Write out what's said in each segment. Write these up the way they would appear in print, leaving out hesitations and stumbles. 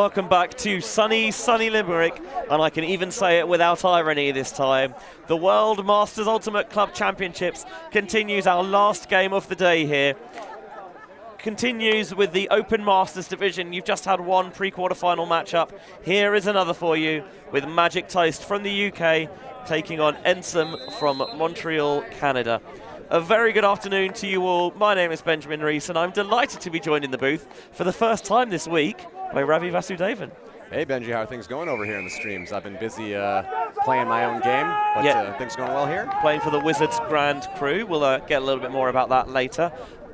welcome back to Sunny Sunny Limerick, and I can even say it without irony this time. The World Masters Ultimate Club Championships continues our last game of the day here. Continues with the Open Masters division. You've just had one pre-quarterfinal matchup. Here is another for you with Magic Toast from the UK taking on Ensom from Montreal, Canada. A very good afternoon to you all. My name is Benjamin Rees, and I'm delighted to be joined in the booth for the first time this week by Ravi Vasudevan. Hey Benji, how are things going over here in the streams? I've been busy playing my own game, but things going well here? Playing for the Wizards Grand Crew. We'll get a little bit more about that later.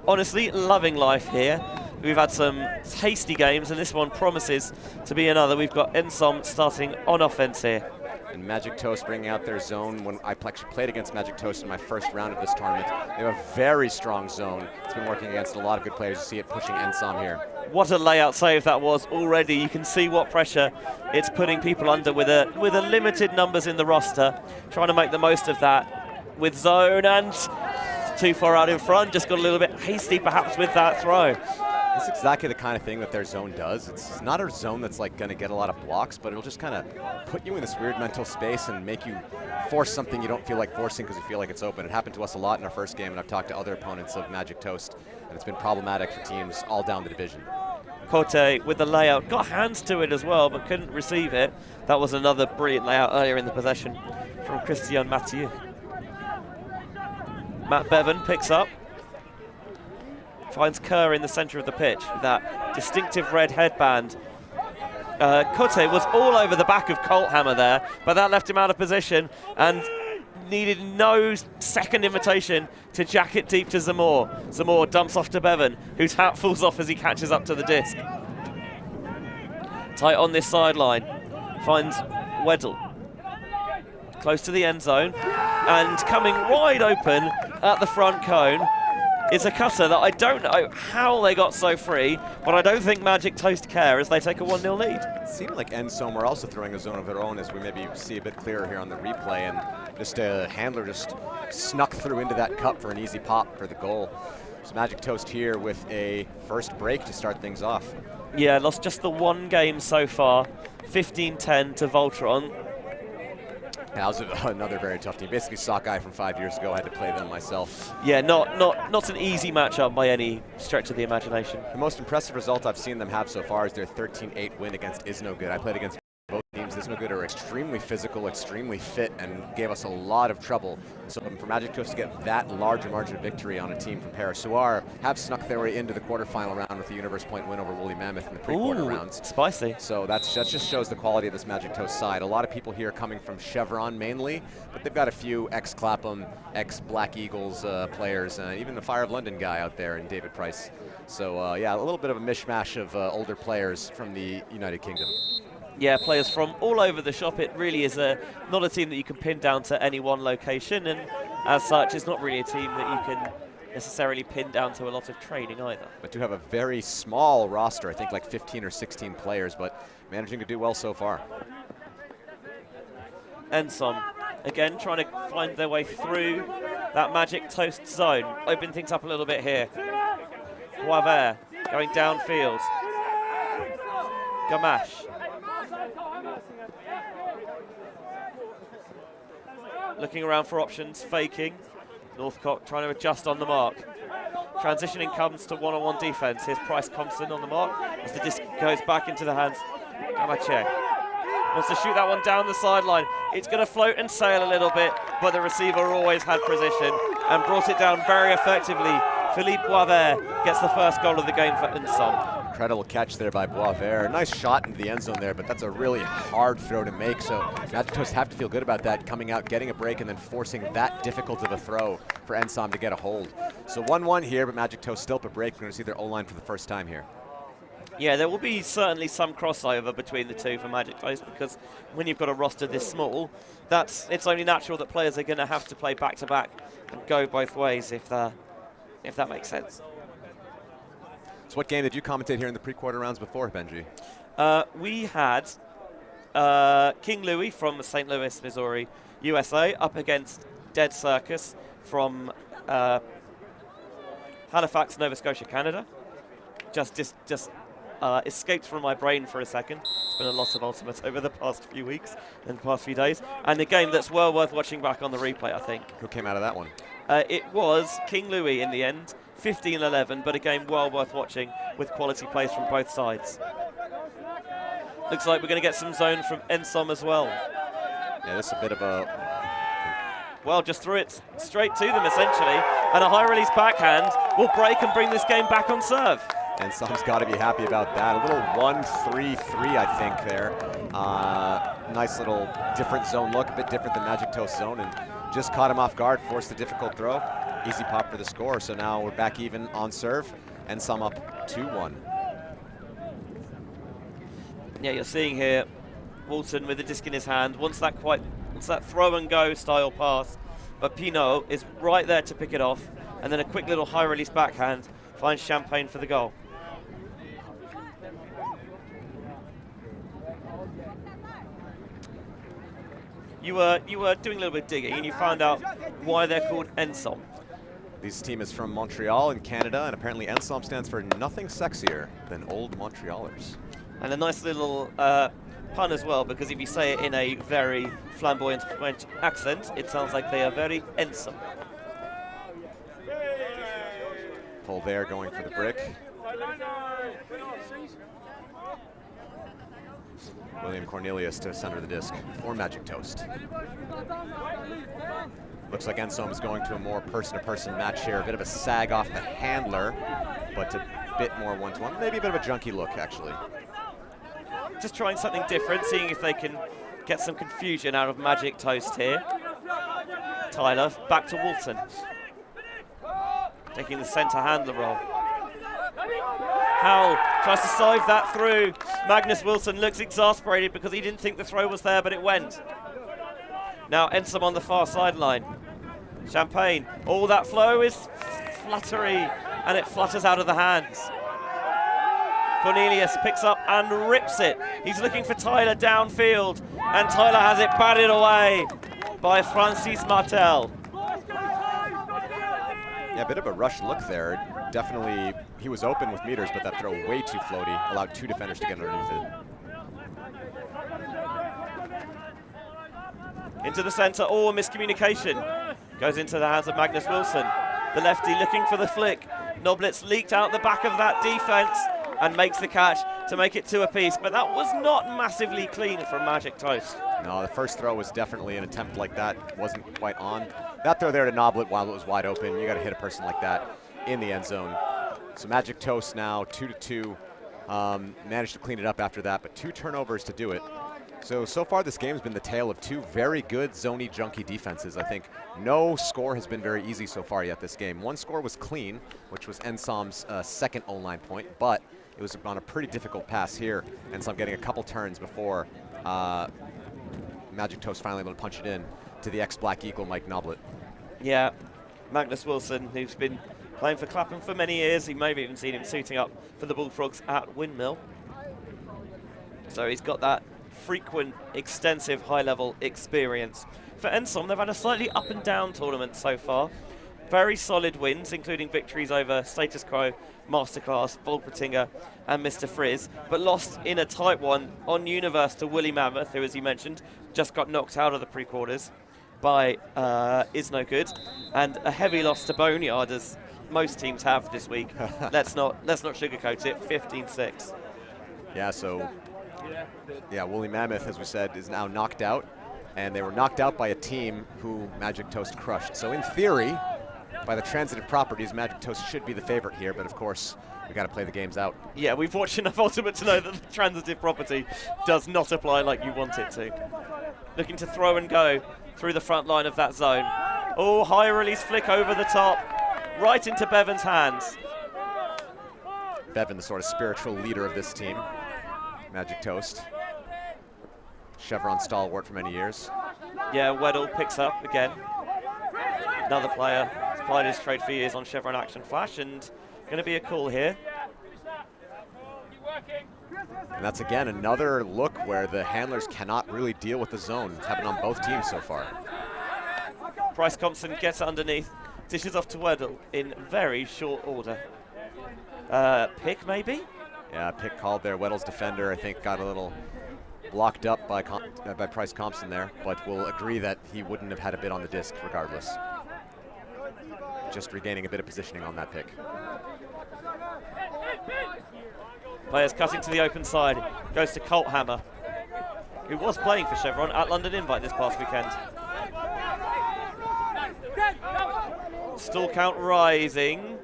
Honestly, loving life here. We've had some hasty games, and this one promises to be another. We've got Ensom starting on offense here. And Magic Toast bringing out their zone. When I actually played against Magic Toast in my first round of this tournament, they have a very strong zone. It's been working against a lot of good players. You see it pushing Ensom here. What a layout save that was already. You can see what pressure it's putting people under with a limited numbers in the roster. Trying to make the most of that with zone, and too far out in front. Just got a little bit hasty perhaps with that throw. That's exactly the kind of thing that their zone does. It's not a zone that's like going to get a lot of blocks, but it'll just kind of put you in this weird mental space and make you force something you don't feel like forcing because you feel like it's open. It happened to us a lot in our first game, and I've talked to other opponents of Magic Toast, and it's been problematic for teams all down the division. Cote with the layout, got hands to it as well, but couldn't receive it. That was another brilliant layout earlier in the possession from Christian Mathieu. Matt Bevan picks up. Finds Kerr in the centre of the pitch with that distinctive red headband. Cote was all over the back of Colthammer there, but that left him out of position and needed no second invitation to jack it deep to Zamor. Zamor dumps off to Bevan, whose hat falls off as he catches up to the disc. Tight on this sideline, finds Weddle. Close to the end zone, and coming wide open at the front cone. It's a cutter that I don't know how they got so free, but I don't think Magic Toast care as they take a 1-0 lead. It seemed like Ensom were also throwing a zone of their own, as we maybe see a bit clearer here on the replay, and just a handler just snuck through into that cup for an easy pop for the goal. So Magic Toast here with a first break to start things off. Yeah, lost just the one game so far, 15-10 to Voltron. That was another very tough team. Basically, Sockeye from 5 years ago. I had to play them myself. Yeah, not an easy matchup by any stretch of the imagination. The most impressive result I've seen them have so far is their 13-8 win against Is No Good. I played against both teams. Is No Good are extremely physical, extremely fit, and gave us a lot of trouble. So for Magic Toast to get that large a margin of victory on a team from Paris, who have snuck their way into the quarterfinal round with the Universe Point win over Woolly Mammoth in the pre-quarter rounds. Spicy. So that just shows the quality of this Magic Toast side. A lot of people here coming from Chevron mainly, but they've got a few ex-Clapham, ex-Black Eagles players, even the Fire of London guy out there in David Price. So yeah, a little bit of a mishmash of older players from the United Kingdom. Yeah, players from all over the shop. It really is not a team that you can pin down to any one location, and as such, it's not really a team that you can necessarily pin down to a lot of training either. But do have a very small roster, I think like 15 or 16 players, but managing to do well so far. Ensom, again, trying to find their way through that Magic Toast zone. Open things up a little bit here. Poivert going downfield. Gamache. Looking around for options, faking. Northcote trying to adjust on the mark. Transitioning comes to one-on-one defense. Here's Price Compson on the mark as the disc goes back into the hands. Gamache wants to shoot that one down the sideline. It's going to float and sail a little bit, but the receiver always had precision and brought it down very effectively. Philippe Poivert gets the first goal of the game for Ensom. Incredible catch there by Poivert. Nice shot into the end zone there, but that's a really hard throw to make, so Magic Toast have to feel good about that, coming out, getting a break, and then forcing that difficult of a throw for Ensom to get a hold. So 1-1 here, but Magic Toast still up a break. We're going to see their O-line for the first time here. Yeah, there will be certainly some crossover between the two for Magic Toast, because when you've got a roster this small, it's only natural that players are going to have to play back-to-back and go both ways, if that makes sense. So what game did you commentate here in the pre-quarter rounds before, Benji? We had King Louis from St. Louis, Missouri, USA, up against Dead Circus from Halifax, Nova Scotia, Canada. Just escaped from my brain for a second. It's been a lot of ultimates over the past few weeks and past few days. And a game that's well worth watching back on the replay, I think. Who came out of that one? It was King Louis in the end, 15-11, but a game well worth watching with quality plays from both sides. Looks like we're going to get some zone from Ensom as well. Yeah, this is a bit of a... Well, just threw it straight to them, essentially. And a high release backhand will break and bring this game back on serve. And Ensom's got to be happy about that. A little 1-3-3, I think, there. Nice little different zone look, a bit different than Magic Toast zone, and just caught him off guard, forced a difficult throw. Easy pop for the score, so now we're back even on serve. Ensom up 2-1. Yeah, you're seeing here Walton with the disc in his hand. Wants that throw and go style pass, but Pinot is right there to pick it off, and then a quick little high release backhand finds Champagne for the goal. You were doing a little bit of digging, and you found out why they're called Ensom. This team is from Montreal in Canada, and apparently Ensom stands for nothing sexier than old Montrealers. And a nice little pun as well, because if you say it in a very flamboyant French accent, it sounds like they are very Ensom. Pull there, going for the brick. William Cornelius to center the disc for Magic Toast. Looks like Ensom is going to a more person-to-person match here. A bit of a sag off the handler, but a bit more one-to-one. Maybe a bit of a junky look, actually. Just trying something different, seeing if they can get some confusion out of Magic Toast here. Tyler back to Walton. Taking the centre handler role. Howell tries to sieve that through. Magnus Wilson looks exasperated because he didn't think the throw was there, but it went. Now Ensom on the far sideline. Champagne. All that flow is fluttery, and it flutters out of the hands. Cornelius picks up and rips it. He's looking for Tyler downfield, and Tyler has it batted away by Francis Martel. Yeah, a bit of a rush look there. Definitely, he was open with meters, but that throw way too floaty. Allowed two defenders to get underneath it. Into the centre, oh, miscommunication. Goes into the hands of Magnus Wilson. The lefty looking for the flick. Noblitz leaked out the back of that defence and makes the catch to make it two apiece, but that was not massively clean from Magic Toast. No, the first throw was definitely an attempt like that. Wasn't quite on. That throw there to Noblet while it was wide open, you got to hit a person like that in the end zone. So Magic Toast now 2-2. Managed to clean it up after that, but 2 turnovers to do it. So far this game has been the tale of 2 very good zony junky defenses. I think no score has been very easy so far yet this game. One score was clean, which was Ensom's second O-line point, but it was on a pretty difficult pass here. Ensom getting a couple turns before Magic Toast finally able to punch it in to the ex-Black Eagle, Mike Noblet. Yeah, Magnus Wilson, who's been playing for Clapham for many years. You may have even seen him suiting up for the Bullfrogs at Windmill. So he's got that frequent, extensive, high-level experience. For Ensom, they've had a slightly up-and-down tournament so far. Very solid wins, including victories over Status Quo, Masterclass, Volpertinger, and Mr. Frizz, but lost in a tight one on Universe to Woolly Mammoth, who, as you mentioned, just got knocked out of the pre-quarters by Is No Good, and a heavy loss to Boneyard, as most teams have this week. let's not sugarcoat it. 15-6. Yeah, so Woolly Mammoth, as we said, is now knocked out, and they were knocked out by a team who Magic Toast crushed. So in theory, by the transitive properties, Magic Toast should be the favorite here, but of course, we got to play the games out. Yeah, we've watched enough Ultimate to know that the transitive property does not apply like you want it to. Looking to throw and go through the front line of that zone. Oh, high release flick over the top, right into Bevan's hands. Bevan, the sort of spiritual leader of this team. Magic Toast. Chevron stalwart for many years. Yeah, Weddle picks up again. Another player who's played his trade for years on Chevron Action Flash, and going to be a call here. And that's again another look where the handlers cannot really deal with the zone. It's happened on both teams so far. Bryce Compson gets it underneath, dishes off to Weddle in very short order. Pick maybe? Yeah, pick called there. Weddle's defender, I think, got a little blocked up by Price Compson there, but will agree that he wouldn't have had a bit on the disc regardless. Just regaining a bit of positioning on that pick. Players cutting to the open side. Goes to Colt Hammer, who was playing for Chevron at London Invite this past weekend. Stall count rising.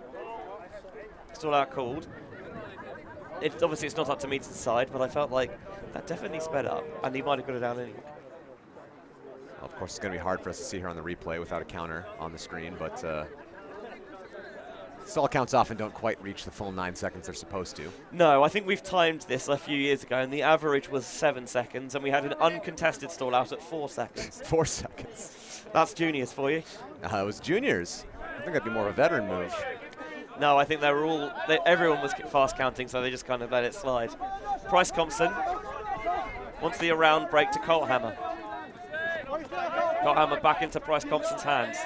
Stall out called. Obviously it's not up to me to decide, but I felt like that definitely sped up, and he might have got it down anyway. Of course, it's going to be hard for us to see here on the replay without a counter on the screen, but stall counts often don't quite reach the full 9 seconds they're supposed to. No, I think we've timed this a few years ago, and the average was 7 seconds, and we had an uncontested stall out at 4 seconds. 4 seconds. That's juniors for you. It was juniors. I think that'd be more of a veteran move. No, I think everyone was fast counting, so they just kind of let it slide. Price Compson wants the around break to Colt Hammer. Colt Hammer back into Price Compson's hands.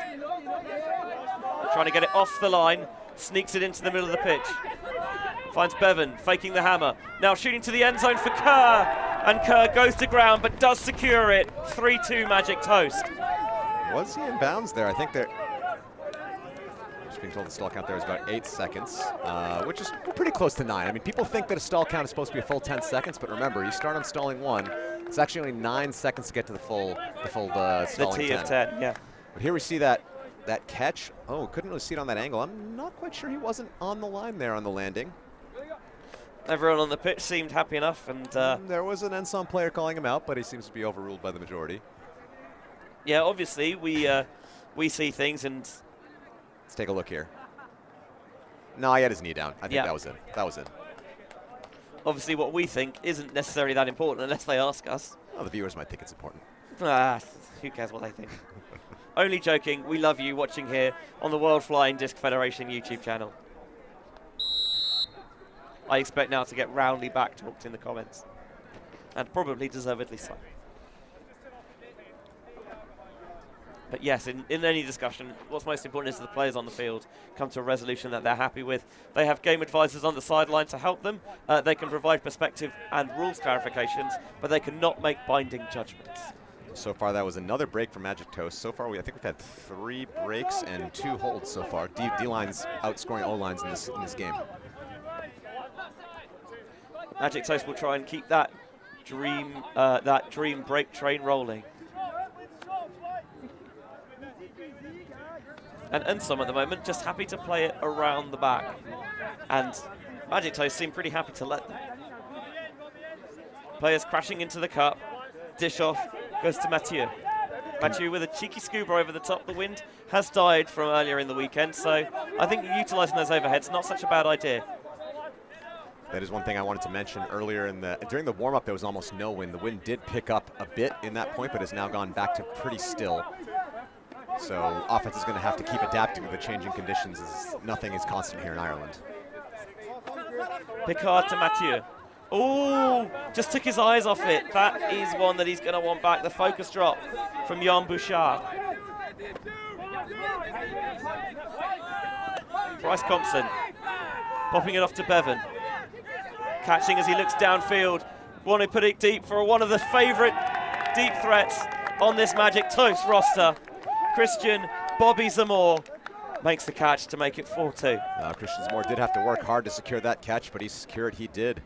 Trying to get it off the line, sneaks it into the middle of the pitch. Finds Bevan, faking the hammer. Now shooting to the end zone for Kerr, and Kerr goes to ground, but does secure it. 3-2 Magic Toast. Was he in bounds there? I think they're just being told the stall count there is about 8 seconds, which is pretty close to 9. I mean, people think that a stall count is supposed to be a full 10 seconds, but remember, you start on stalling 1. It's actually only 9 seconds to get to the full stalling 10. The T of 10, yeah. But here we see that catch. Oh, couldn't really see it on that angle. I'm not quite sure he wasn't on the line there on the landing. Everyone on the pitch seemed happy enough, and there was an Ensom player calling him out, but he seems to be overruled by the majority. Yeah, obviously we see things, and let's take a look here. No, he had his knee down. I think that was it. That was it. Obviously, what we think isn't necessarily that important unless they ask us. Well, the viewers might think it's important. Who cares what they think? Only joking. We love you watching here on the World Flying Disc Federation YouTube channel. I expect now to get roundly back-talked in the comments, and probably deservedly so. But yes, in any discussion, what's most important is that the players on the field come to a resolution that they're happy with. They have game advisors on the sideline to help them. They can provide perspective and rules clarifications, but they cannot make binding judgments. So far, that was another break for Magic Toast. So far, I think we've had 3 breaks and 2 holds so far. D-lines outscoring O-lines in this game. Magic Toast will try and keep that dream break train rolling. And Ensom at the moment just happy to play it around the back, and Magic Toast seem pretty happy to let them. Players crashing into the cup. Dish off goes to Mathieu. Mathieu with a cheeky scuba over the top. The wind has died from earlier in the weekend, so I think utilising those overheads not such a bad idea. That is one thing I wanted to mention earlier. During the warm-up, there was almost no wind. The wind did pick up a bit in that point, but has now gone back to pretty still. So offense is going to have to keep adapting to the changing conditions, as nothing is constant here in Ireland. Picard to Mathieu. Oh, just took his eyes off it. That is one that he's going to want back. The focus drop from Jan Bouchard. Bryce Compson popping it off to Bevan. Catching as he looks downfield. Want to put it deep for one of the favourite deep threats on this Magic Toast roster. Christian Bobby Zamore makes the catch to make it 4-2. Christian Zamore did have to work hard to secure that catch, but he did.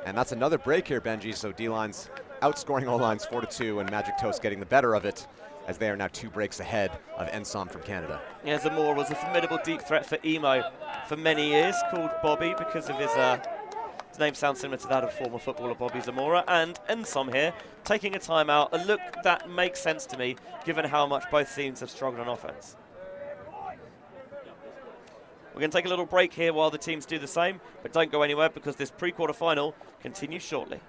And that's another break here, Benji. So D-lines outscoring O-lines 4-2, and Magic Toast getting the better of it, as they are now 2 breaks ahead of Ensom from Canada. Yeah, Zamore was a formidable deep threat for Emo for many years, called Bobby because of his name sounds similar to that of former footballer Bobby Zamora. And Ensom here taking a timeout, a look that makes sense to me given how much both teams have struggled on offense. We're going to take a little break here while the teams do the same, but don't go anywhere because this pre-quarter final continues shortly.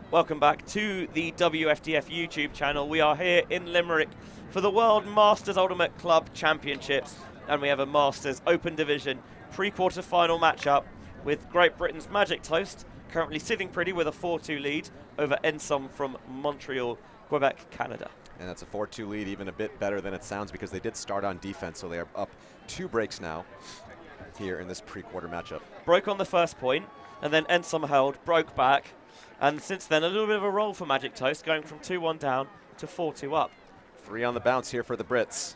Welcome back to the WFDF YouTube channel. We are here in Limerick for the World Masters Ultimate Club Championships, and we have a Masters Open Division pre-quarter final matchup with Great Britain's Magic Toast currently sitting pretty with a 4-2 lead over Ensom from Montreal, Quebec, Canada. And that's a 4-2 lead, even a bit better than it sounds because they did start on defense, so they are up 2 breaks now here in this pre-quarter matchup. Broke on the first point, and then Ensom held, broke back, and since then a little bit of a roll for Magic Toast, going from 2-1 down to 4-2 up. 3 on the bounce here for the Brits.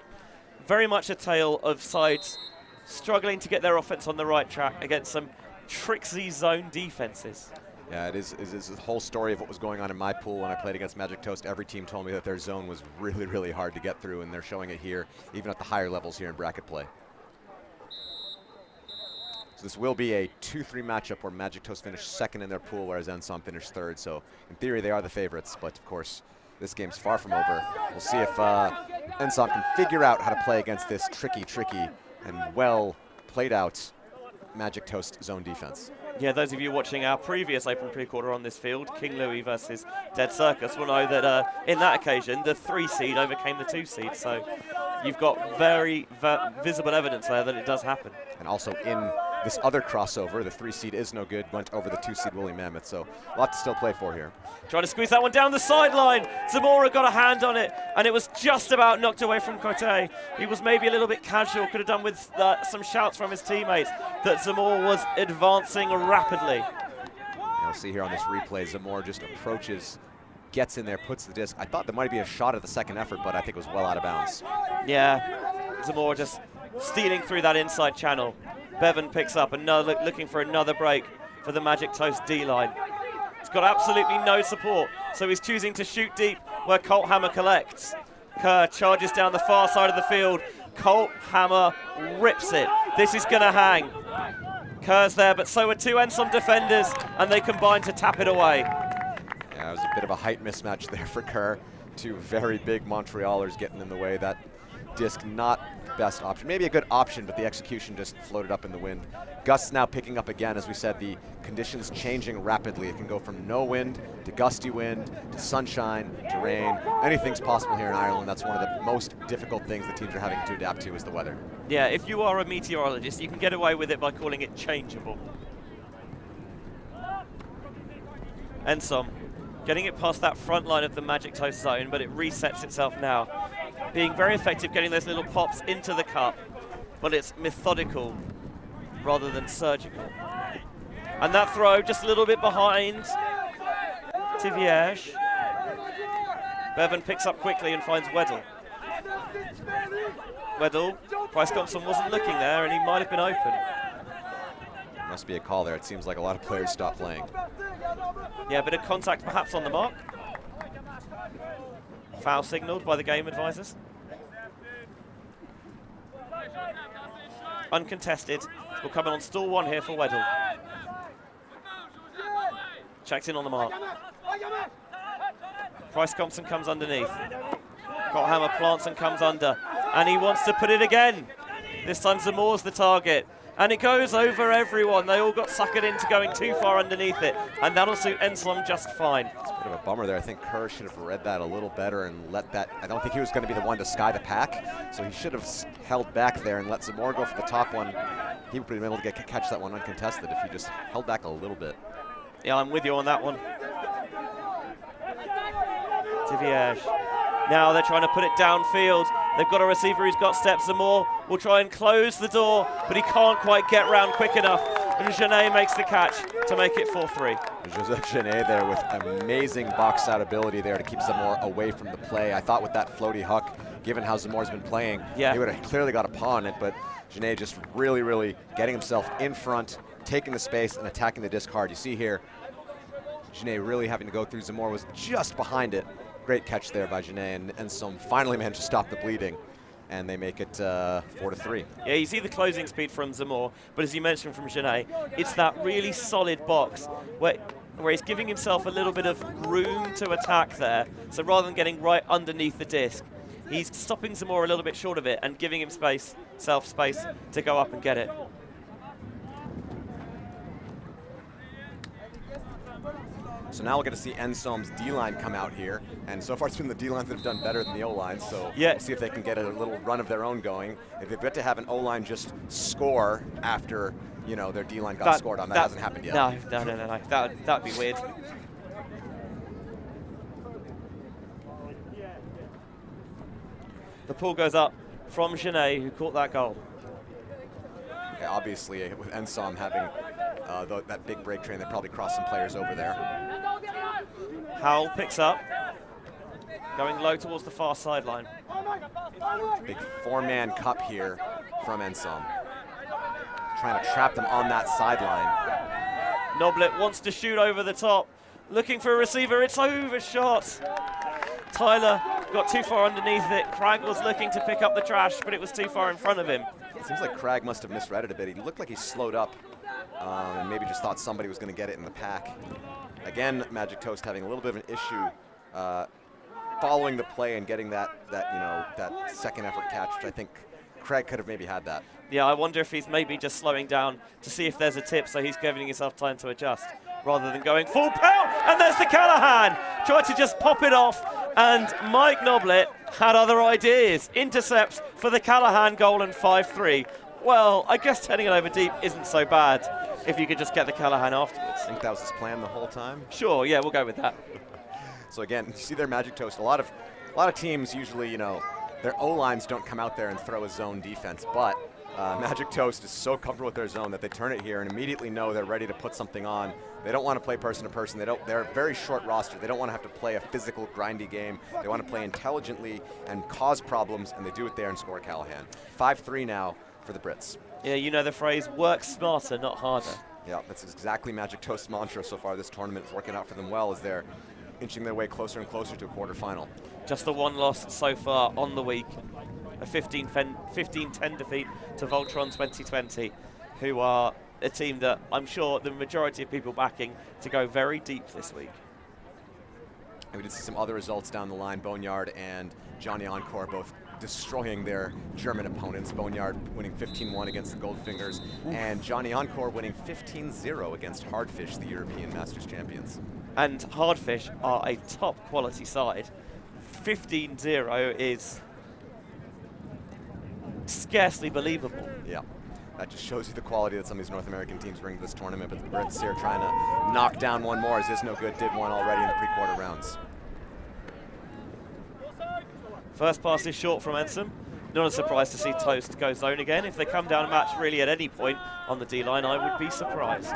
Very much a tale of sides struggling to get their offense on the right track against some tricksy zone defenses. Yeah, it is the whole story of what was going on in my pool when I played against Magic Toast. Every team told me that their zone was really, really hard to get through, and they're showing it here, even at the higher levels here in bracket play. So this will be a 2-3 matchup where Magic Toast finished second in their pool, whereas Ensom finished third. So in theory, they are the favorites, but of course, this game's far from over. We'll see if Ensom can figure out how to play against this tricky, and well played out Magic Toast zone defense. Yeah, those of you watching our previous Open pre-quarter on this field, King Louis versus Dead Circus, will know that in that occasion, the 3 seed overcame the 2 seed. So you've got very visible evidence there that it does happen. And also in this other crossover, the 3 seed Is No Good went over the 2 seed Woolly Mammoth. So a lot to still play for here. Trying to squeeze that one down the sideline. Zamora got a hand on it, and it was just about knocked away from Cote. He was maybe a little bit casual, could have done with some shouts from his teammates that Zamora was advancing rapidly. You'll see here on this replay, Zamora just approaches, gets in there, puts the disc. I thought there might be a shot at the second effort, but I think it was well out of bounds. Yeah, Zamora just stealing through that inside channel. Bevan picks up another, looking for another break for the Magic Toast D-line. He's got absolutely no support, so he's choosing to shoot deep where Colt Hammer collects. Kerr charges down the far side of the field. Colt Hammer rips it. This is going to hang. Kerr's there, but so are 2 Ensom defenders, and they combine to tap it away. Yeah, it was a bit of a height mismatch there for Kerr. 2 very big Montrealers getting in the way. That disc not the best option. Maybe a good option, but the execution just floated up in the wind. Gusts now picking up again. As we said, the conditions changing rapidly. It can go from no wind to gusty wind to sunshine to rain. Anything's possible here in Ireland. That's one of the most difficult things the teams are having to adapt to is the weather. Yeah, if you are a meteorologist, you can get away with it by calling it changeable. Ensom getting it past that front line of the Magic Toast zone, but it resets itself now. Being very effective getting those little pops into the cup, but it's methodical rather than surgical. And that throw just a little bit behind Tiviège. Bevan picks up quickly and finds Weddle. Weddle, Price Thompson wasn't looking there and he might have been open. Must be a call there. It seems like a lot of players stopped playing. Yeah, a bit of contact perhaps on the mark. Foul signalled by the game advisors. Uncontested. We'll come in on stall 1 here for Weddle. Checked in on the mark. Price Thompson comes underneath. Hammer plants and comes under. And he wants to put it again. This time Zamore's the target. And it goes over everyone. They all got suckered into going too far underneath it. And that'll suit Ensom just fine. It's a bit of a bummer there. I think Kerr should have read that a little better and let that. I don't think he was going to be the one to sky the pack. So he should have held back there and let Zamora go for the top one. He would have been able to catch that one uncontested if he just held back a little bit. Yeah, I'm with you on that one. Tiviège. Now they're trying to put it downfield. They've got a receiver who's got steps. Zamora will try and close the door, but he can't quite get round quick enough. And Genet makes the catch to make it 4-3. Joseph Genet there with amazing box out ability there to keep Zamora away from the play. I thought with that floaty huck, given how Zamora's been playing, he would have clearly got a paw on it, but Genet just really getting himself in front, taking the space and attacking the disc hard. You see here, Genet really having to go through. Zamora was just behind it. Great catch there by Genet, and Ensom finally managed to stop the bleeding, and they make it 4-3. Yeah, you see the closing speed from Zamora, but as you mentioned from Genet, it's that really solid box where he's giving himself a little bit of room to attack there. So rather than getting right underneath the disc, he's stopping Zamora a little bit short of it and giving him space to go up and get it. So now we're going to see Ensom's D-line come out here, and so far it's been the D-lines that have done better than the O-line, so yeah. we'll see if they can get a little run of their own going. If they've got to have an O-line just score after, you know, their D-line got scored on, that hasn't happened yet. No. That'd be weird. The pull goes up from Genet, who caught that goal. Okay, obviously, with Ensom having that big break train, they probably crossed some players over there. Howell picks up, going low towards the far sideline. Big four-man cup here from Ensom. Trying to trap them on that sideline. Noblet wants to shoot over the top, looking for a receiver. It's overshot. Tyler got too far underneath it. Cragg was looking to pick up the trash, but it was too far in front of him. It seems like Cragg must have misread it a bit. He looked like he slowed up and maybe just thought somebody was going to get it in the pack. Again, Magic Toast having a little bit of an issue following the play and getting that second effort catch, which I think Cragg could have maybe had that. Yeah, I wonder if he's maybe just slowing down to see if there's a tip, so he's giving himself time to adjust rather than going full pound. And there's the Callahan. Tried to just pop it off, and Mike Noblet had other ideas. Intercepts for the Callahan goal and 5-3. Well, I guess turning it over deep isn't so bad if you could just get the Callahan afterwards. I think that was his plan the whole time. Sure, yeah, we'll go with that. So again, you see their Magic Toast. A lot of teams usually, you know, their O-lines don't come out there and throw a zone defense, but Magic Toast is so comfortable with their zone that they turn it here and immediately know they're ready to put something on. They don't want to play person to person. They're a very short roster. They don't want to have to play a physical, grindy game. They want to play intelligently and cause problems, and they do it there and score Callahan. 5-3 now for the Brits. Yeah, you know the phrase, work smarter, not harder. Yeah, that's exactly Magic Toast's mantra so far this tournament. It's working out for them well as they're inching their way closer and closer to a quarterfinal. Just the one loss so far on the week. A 15-10 defeat to Voltron 2020, who are a team that I'm sure the majority of people backing to go very deep this week. And we did see some other results down the line. Boneyard and Johnny Encore both destroying their German opponents. Boneyard winning 15-1 against the Goldfingers, and Johnny Encore winning 15-0 against Hardfish, the European Masters champions. And Hardfish are a top quality side. 15-0 is scarcely believable. Yeah, that just shows you the quality that some of these North American teams bring to this tournament, but the Brits here trying to knock down one more, as Is No Good did one already in the pre-quarter rounds. First pass is short from Ensom. Not a surprise to see Toast go zone again. If they come down a match really at any point on the D-line, I would be surprised.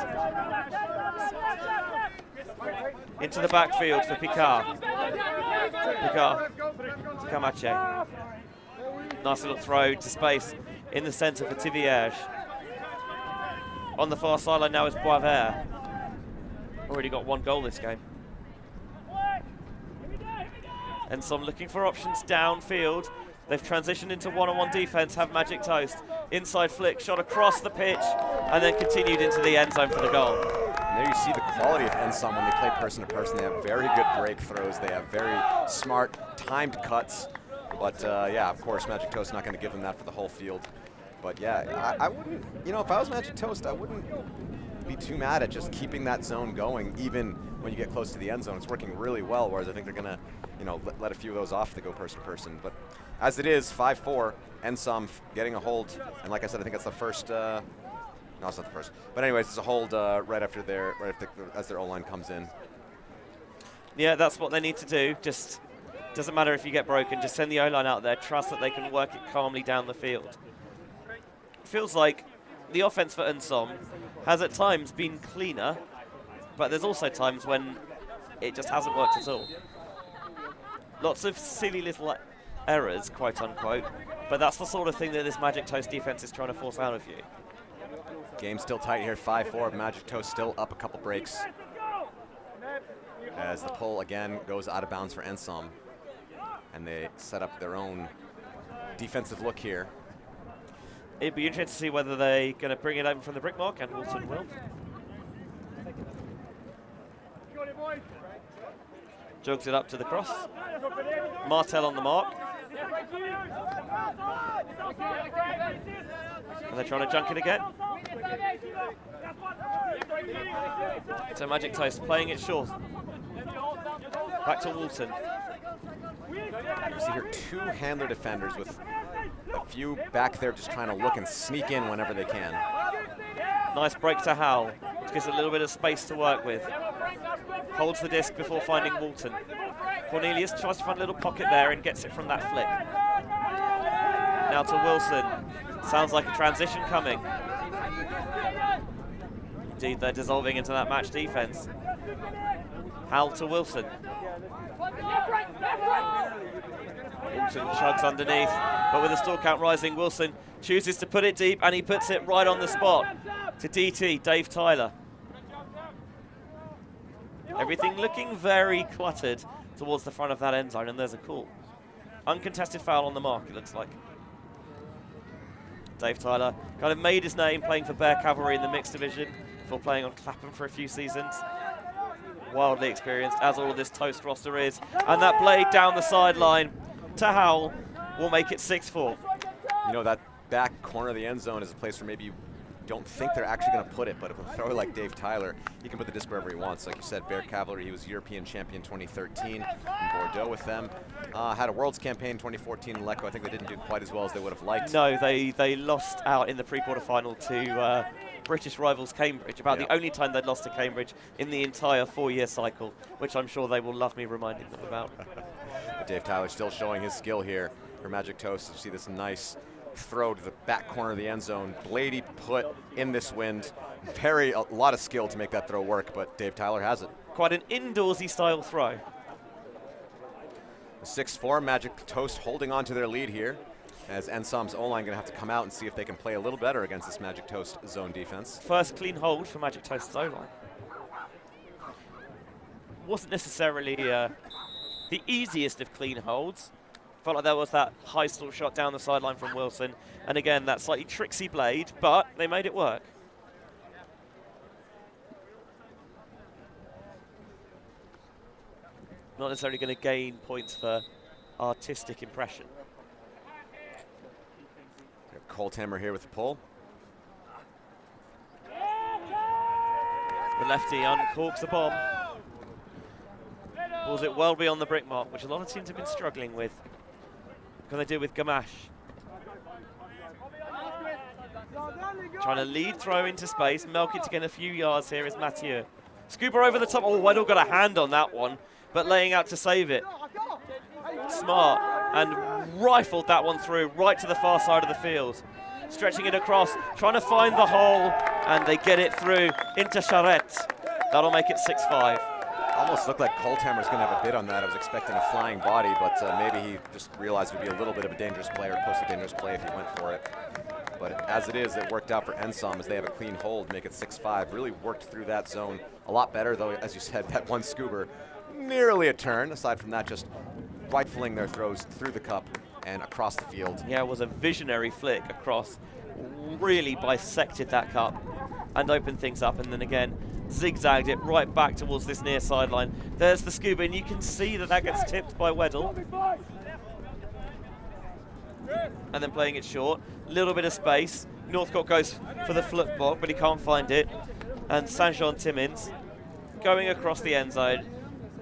Into the backfield for Picard. Picard to Camache. Nice little throw to space in the centre for Tivierge. On the far sideline now is Boisvert. Already got one goal this game. Ensom looking for options downfield. They've transitioned into one-on-one defense, have Magic Toast. Inside flick, shot across the pitch, and then continued into the end zone for the goal. And there you see the quality of Ensom when they play person to person. They have very good break throws. They have very smart, timed cuts. But yeah, of course, Magic Toast not going to give them that for the whole field. But yeah, I wouldn't, you know, if I was Magic Toast, I wouldn't be too mad at just keeping that zone going, even when you get close to the end zone. It's working really well, whereas I think they're going to, you know, let a few of those off to go person to person. But as it is, 5-4, Ensom getting a hold. And like I said, I think that's the first, no, it's not the first. But anyways, it's a hold right after as their O-line comes in. Yeah, that's what they need to do. Just doesn't matter if you get broken, just send the O-line out there, trust that they can work it calmly down the field. It feels like the offense for Ensom has at times been cleaner, but there's also times when it just hasn't worked at all. Lots of silly little errors, quote unquote, but that's the sort of thing that this Magic Toast defense is trying to force out of you. Game still tight here, 5-4, Magic Toast still up a couple breaks. As the pull again goes out of bounds for Ensom. And they set up their own defensive look here. It'd be interesting to see whether they're going to bring it over from the brick mark, and Walton will. Jogs it up to the cross. Martel on the mark. And they're trying to junk it again. So Magic Toast playing it short. Back to Walton. You see here 2 handler defenders with a few back there just trying to look and sneak in whenever they can. Nice break to Howell, which gives a little bit of space to work with. Holds the disc before finding Walton. Cornelius tries to find a little pocket there and gets it from that flick. Now to Wilson. Sounds like a transition coming. Indeed, they're dissolving into that match defense. Howell to Wilson. Wilson chugs underneath, but with the stall count rising, Wilson chooses to put it deep, and he puts it right on the spot to DT, Dave Tyler. Everything looking very cluttered towards the front of that end zone, and there's a call. Uncontested foul on the mark, it looks like. Dave Tyler kind of made his name playing for Bear Cavalry in the mixed division before playing on Clapham for a few seasons. Wildly experienced, as all of this Toast roster is. And that blade down the sideline to Howell will make it 6-4. You know, that back corner of the end zone is a place where maybe you don't think they're actually going to put it, but if a thrower like Dave Tyler, he can put the disc wherever he wants. Like you said, Bear Cavalry, he was European champion 2013 in Bordeaux with them. Had a Worlds campaign 2014 in Lecco. I think they didn't do quite as well as they would have liked. No, they lost out in the pre-quarter final to British rivals Cambridge, about the only time they'd lost to Cambridge in the entire 4-year cycle, which I'm sure they will love me reminding them about. But Dave Tyler still showing his skill here for Magic Toast. You see this nice throw to the back corner of the end zone. Blady put in this wind. A lot of skill to make that throw work, but Dave Tyler has it. Quite an indoorsy style throw. 6-4, Magic Toast holding on to their lead here, as Ensom's O-line going to have to come out and see if they can play a little better against this Magic Toast zone defense. First clean hold for Magic Toast's O-line. Wasn't necessarily the easiest of clean holds. Felt like there was that high stall shot down the sideline from Wilson, and again that slightly tricksy blade, but they made it work. Not necessarily going to gain points for artistic impression. Colthammer here with the pull. The lefty uncorks the bomb. Pulls it well beyond the brick mark, which a lot of teams have been struggling with. What can they do with Gamache? Trying to lead throw into space, milk it to get a few yards here is Mathieu. Scooper over the top. Oh, Weddle got a hand on that one, but laying out to save it. Smart, and rifled that one through right to the far side of the field. Stretching it across, trying to find the hole, and they get it through into Charette. That'll make it 6-5. Almost looked like Colthammer's going to have a bid on that. I was expecting a flying body, but maybe he just realized it would be a little bit of a dangerous play, or post a dangerous play if he went for it. But as it is, it worked out for Ensom as they have a clean hold, make it 6-5. Really worked through that zone a lot better, though, as you said, that one scuba, nearly a turn. Aside from that, just rifling their throws through the cup and across the field. Yeah, it was a visionary flick across, really bisected that cup and opened things up, and then again zigzagged it right back towards this near sideline. There's the scuba, and you can see that gets tipped by Weddle. And then playing it short, little bit of space. Northcote goes for the flip block, but he can't find it. And Saint-Jean Timmins going across the end zone.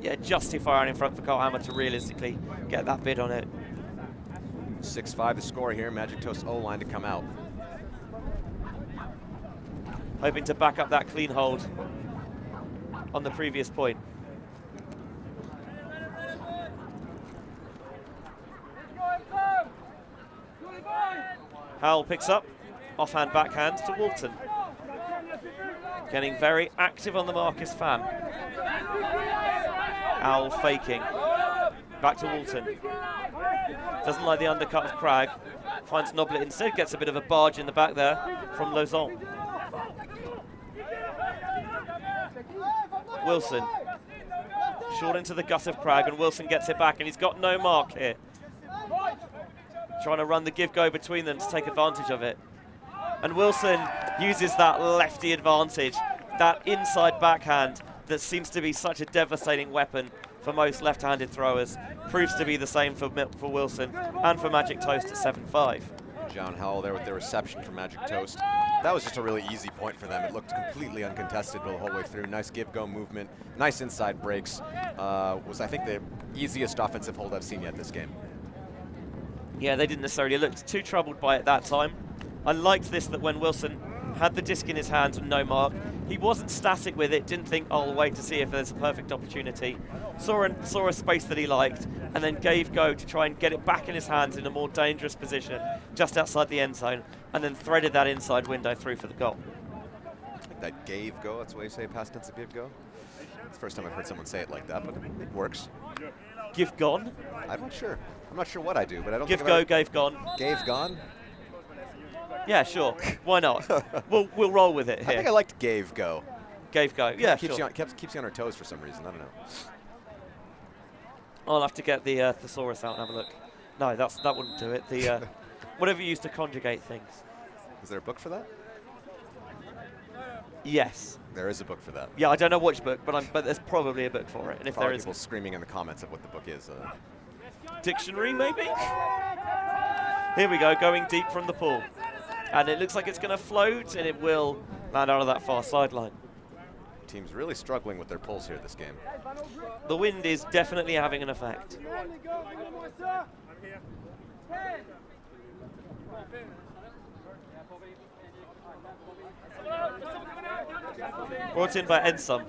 Yeah, just too far out in front for Callahan to realistically get that bid on it. 6-5 the score here. Magic Toast O-line to come out. Hoping to back up that clean hold on the previous point. Howell picks up, offhand backhand to Walton. Getting very active on the mark is Pham. Howell faking. Back to Walton. Doesn't like the undercut of Cragg. Finds Noblet instead, gets a bit of a barge in the back there from Lausanne. Wilson. Short into the gut of Cragg, and Wilson gets it back, and he's got no mark here. Trying to run the give-go between them to take advantage of it. And Wilson uses that lefty advantage, that inside backhand that seems to be such a devastating weapon for most left-handed throwers. Proves to be the same for Wilson and for Magic Toast at 7-5. John Howell there with their reception from Magic Toast. That was just a really easy point for them. It looked completely uncontested the whole way through. Nice give-go movement, nice inside breaks. Was, I think, the easiest offensive hold I've seen yet this game. Yeah, they didn't necessarily look too troubled by it that time. I liked this, that when Wilson had the disc in his hands and no mark, he wasn't static with it, didn't think, oh, I'll wait to see if there's a perfect opportunity. Saw a space that he liked, and then gave go to try and get it back in his hands in a more dangerous position, just outside the end zone, and then threaded that inside window through for the goal. Like that gave go, that's what you say, past tense of give go? It's the first time I've heard someone say it like that, but it works. Give gone? I'm not sure. I'm not sure what I do, but I don't give think go, gave gone. Gave gone? Yeah, sure. Why not? we'll roll with it here. I think I liked gave go. Gave go. Yeah, keeps sure. keeps you on her toes for some reason. I don't know. I'll have to get the thesaurus out and have a look. No, that wouldn't do it. The whatever you use to conjugate things. Is there a book for that? Yes. There is a book for that. Yeah, I don't know which book, but there's probably a book for it. And if probably there is, people screaming in the comments of what the book is. Dictionary, maybe. Here we go, going deep from the pool. And it looks like it's going to float, and it will land out of that far sideline. Team's really struggling with their pulls here this game. The wind is definitely having an effect. Brought in by Ensom.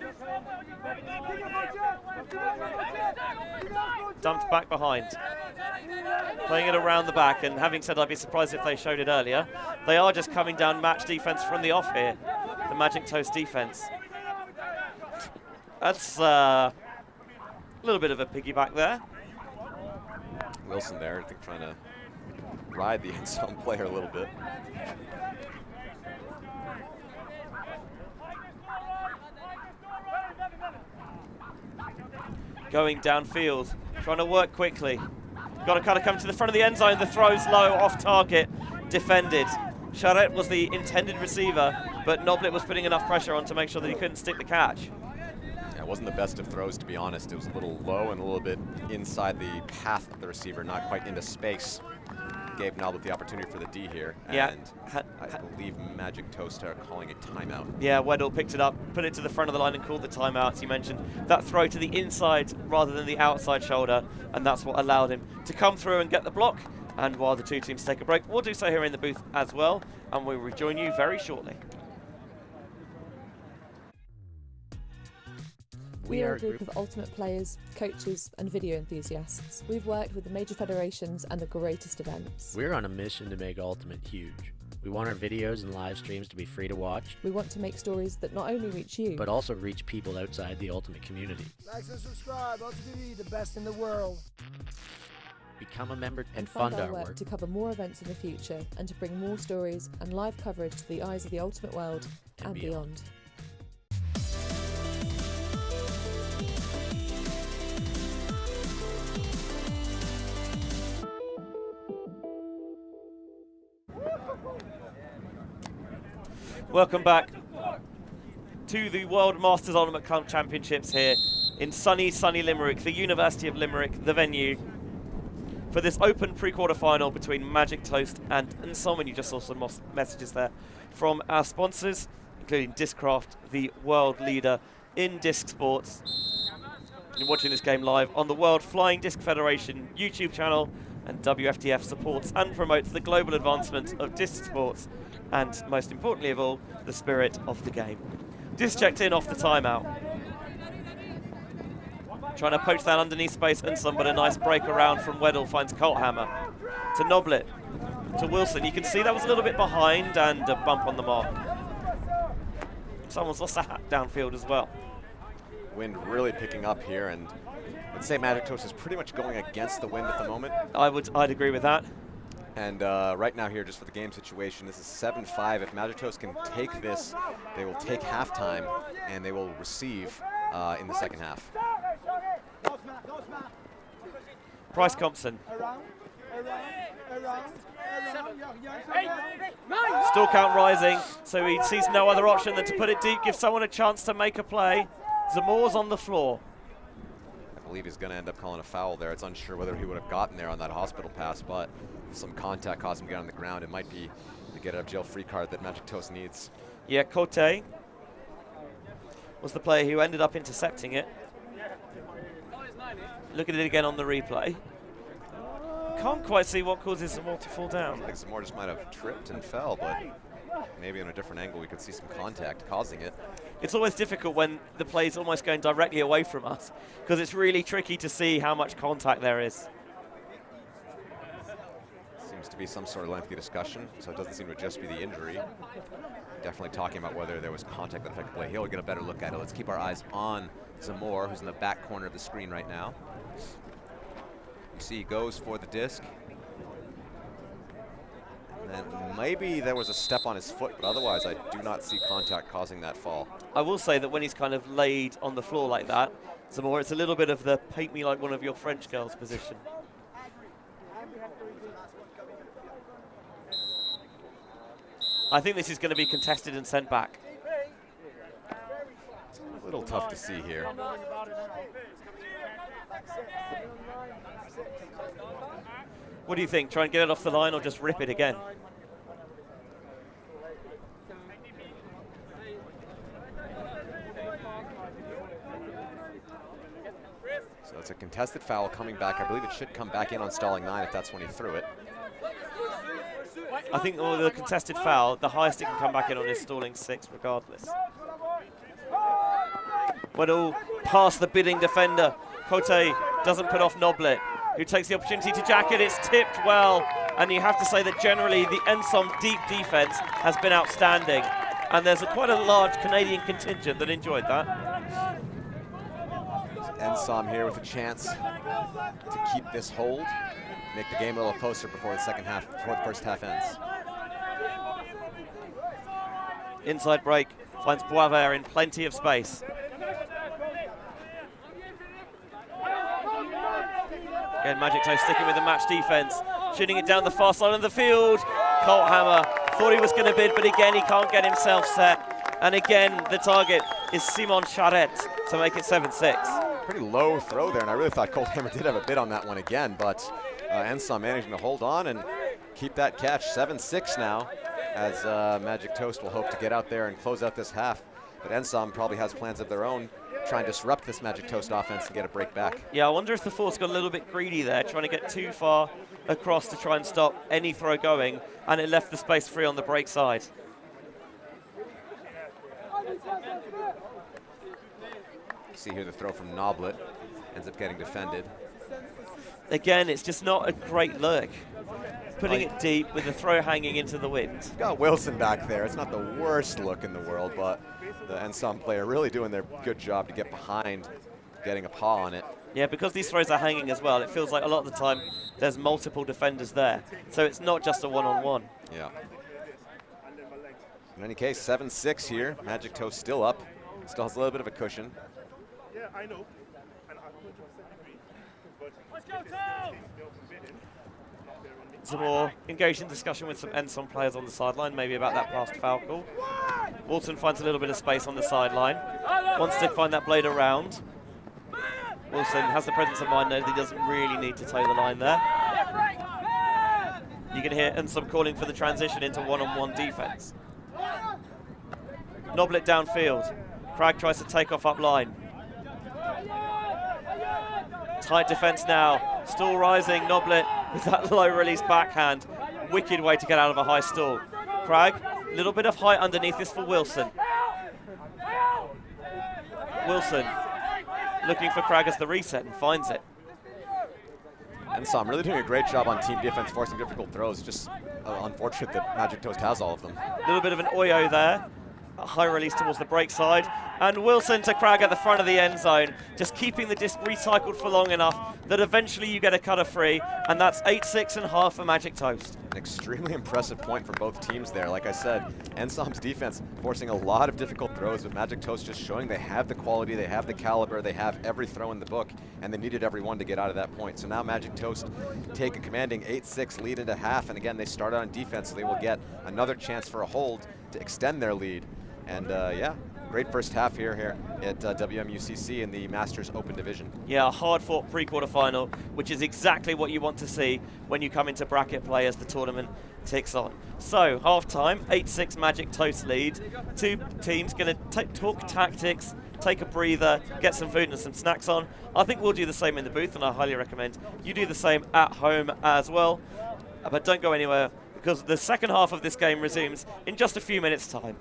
Dumped back behind. Playing it around the back, and having said I'd be surprised if they showed it earlier, they are just coming down match defense from the off here. The Magic Toast defense. That's a little bit of a piggyback there. Wilson there, I think, trying to ride the Ensom player a little bit. Going downfield, trying to work quickly. Got to kind of come to the front of the end zone. The throw's low, off target, defended. Charette was the intended receiver, but Noblet was putting enough pressure on to make sure that he couldn't stick the catch. Yeah, it wasn't the best of throws, to be honest. It was a little low and a little bit inside the path of the receiver, not quite into space. Gave Noblet the opportunity for the D here, and I believe Magic Toast are calling a timeout. Yeah, Weddle picked it up, put it to the front of the line and called the timeout, as you mentioned. That throw to the inside rather than the outside shoulder, and that's what allowed him to come through and get the block. And while the two teams take a break, we'll do so here in the booth as well, and we'll rejoin you very shortly. We are a group of ultimate players, coaches and video enthusiasts. We've worked with the major federations and the greatest events. We're on a mission to make Ultimate huge. We want our videos and live streams to be free to watch. We want to make stories that not only reach you, but also reach people outside the Ultimate community. Like and subscribe, Ultimate TV, the best in the world. Become a member and fund our work to cover more events in the future and to bring more stories and live coverage to the eyes of the Ultimate world and beyond. Welcome back to the World Masters Ultimate Club Championships here in sunny, sunny Limerick, the University of Limerick, the venue for this open pre-quarter final between Magic Toast and Ensom. And you just saw some messages there from our sponsors, including Discraft, the world leader in disc sports. You're watching this game live on the World Flying Disc Federation YouTube channel, and WFDF supports and promotes the global advancement of disc sports and, most importantly of all, the spirit of the game. Disc checked in off the timeout. Trying to poach that underneath space, Ensom, but a nice break around from Weddle finds Colthammer. To Noblet, to Wilson. You can see that was a little bit behind and a bump on the mark. Someone's lost a hat downfield as well. Wind really picking up here, and I'd say Magic Toast is pretty much going against the wind at the moment. I'd agree with that. And right now here, just for the game situation, this is 7-5. If Magic Toast can take this, they will take halftime, and they will receive in the second half. Bryce Compson. Still count rising, so he sees no other option than to put it deep, give someone a chance to make a play. Zamor's on the floor. I believe he's going to end up calling a foul there. It's unsure whether he would have gotten there on that hospital pass, but some contact caused him to get on the ground. It might be the get out of jail free card that Magic Toast needs. Yeah, Cote was the player who ended up intercepting it. Look at it again on the replay. Can't quite see what causes Zamora to fall down. I think Zamora just might have tripped and fell, but maybe on a different angle we could see some contact causing it. It's always difficult when the play is almost going directly away from us, because it's really tricky to see how much contact there is. Seems to be some sort of lengthy discussion, so it doesn't seem to just be the injury. Definitely talking about whether there was contact that affected play. He'll get a better look at it. Let's keep our eyes on Zamora, who's in the back corner of the screen right now. You see he goes for the disc. And then maybe there was a step on his foot, but otherwise I do not see contact causing that fall. I will say that when he's kind of laid on the floor like that, Zamora, it's a little bit of the paint me like one of your French girls position. I think this is going to be contested and sent back. A little tough to see here. What do you think? Try and get it off the line or just rip it again? So it's a contested foul coming back. I believe it should come back in on stalling 9 if that's when he threw it. I think with the contested foul, the highest it can come back in on is stalling 6 regardless. But all past the bidding defender. Cote doesn't put off Noblet, who takes the opportunity to jack it. It's tipped well, and you have to say that generally the Ensom deep defense has been outstanding, and there's quite a large Canadian contingent that enjoyed that. Ensom here with a chance to keep this hold, make the game a little closer before the first half ends. Inside break finds Boisvert in plenty of space. Again, Magic Toast sticking with the match defense, shooting it down the far side of the field. Colt Hammer thought he was going to bid, but again, he can't get himself set. And again, the target is Simon Charette to make it 7-6. Pretty low throw there, and I really thought Colt Hammer did have a bid on that one again, but Ensom managing to hold on and keep that catch. 7-6 now, as Magic Toast will hope to get out there and close out this half. But Ensom probably has plans of their own, try and disrupt this Magic Toast offense and get a break back. Yeah, I wonder if the force got a little bit greedy there, trying to get too far across to try and stop any throw going, and it left the space free on the break side. See here the throw from Noblet ends up getting defended. Again, it's just not a great look. Putting it deep with the throw hanging into the wind. You've got Wilson back there. It's not the worst look in the world, but the Ensom player really doing their good job to get behind, getting a paw on it. Yeah, because these throws are hanging as well, it feels like a lot of the time there's multiple defenders there. So it's not just a one-on-one. Yeah. In any case, 7-6 here. Magic Toast still up. Still has a little bit of a cushion. Yeah, I know. Zamora engaged in discussion with some Ensom players on the sideline, maybe about that past foul call. Walton finds a little bit of space on the sideline, wants to find that blade around. Wilson has the presence of mind, that he doesn't really need to toe the line there. You can hear Ensom calling for the transition into one-on-one defense. Noblet downfield. Cragg tries to take off up line. Tight defense now. Stall rising. Noblet with that low release backhand. Wicked way to get out of a high stall. Cragg, a little bit of height underneath this for Wilson. Wilson looking for Cragg as the reset and finds it. Ensom really doing a great job on team defense, forcing difficult throws. Just unfortunate that Magic Toast has all of them. A little bit of an Oyo there. A high release towards the break side. And Wilson to Cragg at the front of the end zone. Just keeping the disc recycled for long enough that eventually you get a cutter free. And that's 8-6.5 for Magic Toast. An extremely impressive point from both teams there. Like I said, Ensom's defense forcing a lot of difficult throws, but Magic Toast just showing they have the quality, they have the caliber, they have every throw in the book, and they needed every one to get out of that point. So now Magic Toast take a commanding 8-6 lead into half, and again, they start on defense, so they will get another chance for a hold to extend their lead. And yeah, great first half here at WMUCC in the Masters Open Division. Yeah, a hard-fought pre-quarter final, which is exactly what you want to see when you come into bracket play as the tournament ticks on. So, half-time, 8-6 Magic Toast lead. Two teams going to talk tactics, take a breather, get some food and some snacks on. I think we'll do the same in the booth, and I highly recommend you do the same at home as well. But don't go anywhere, because the second half of this game resumes in just a few minutes' time.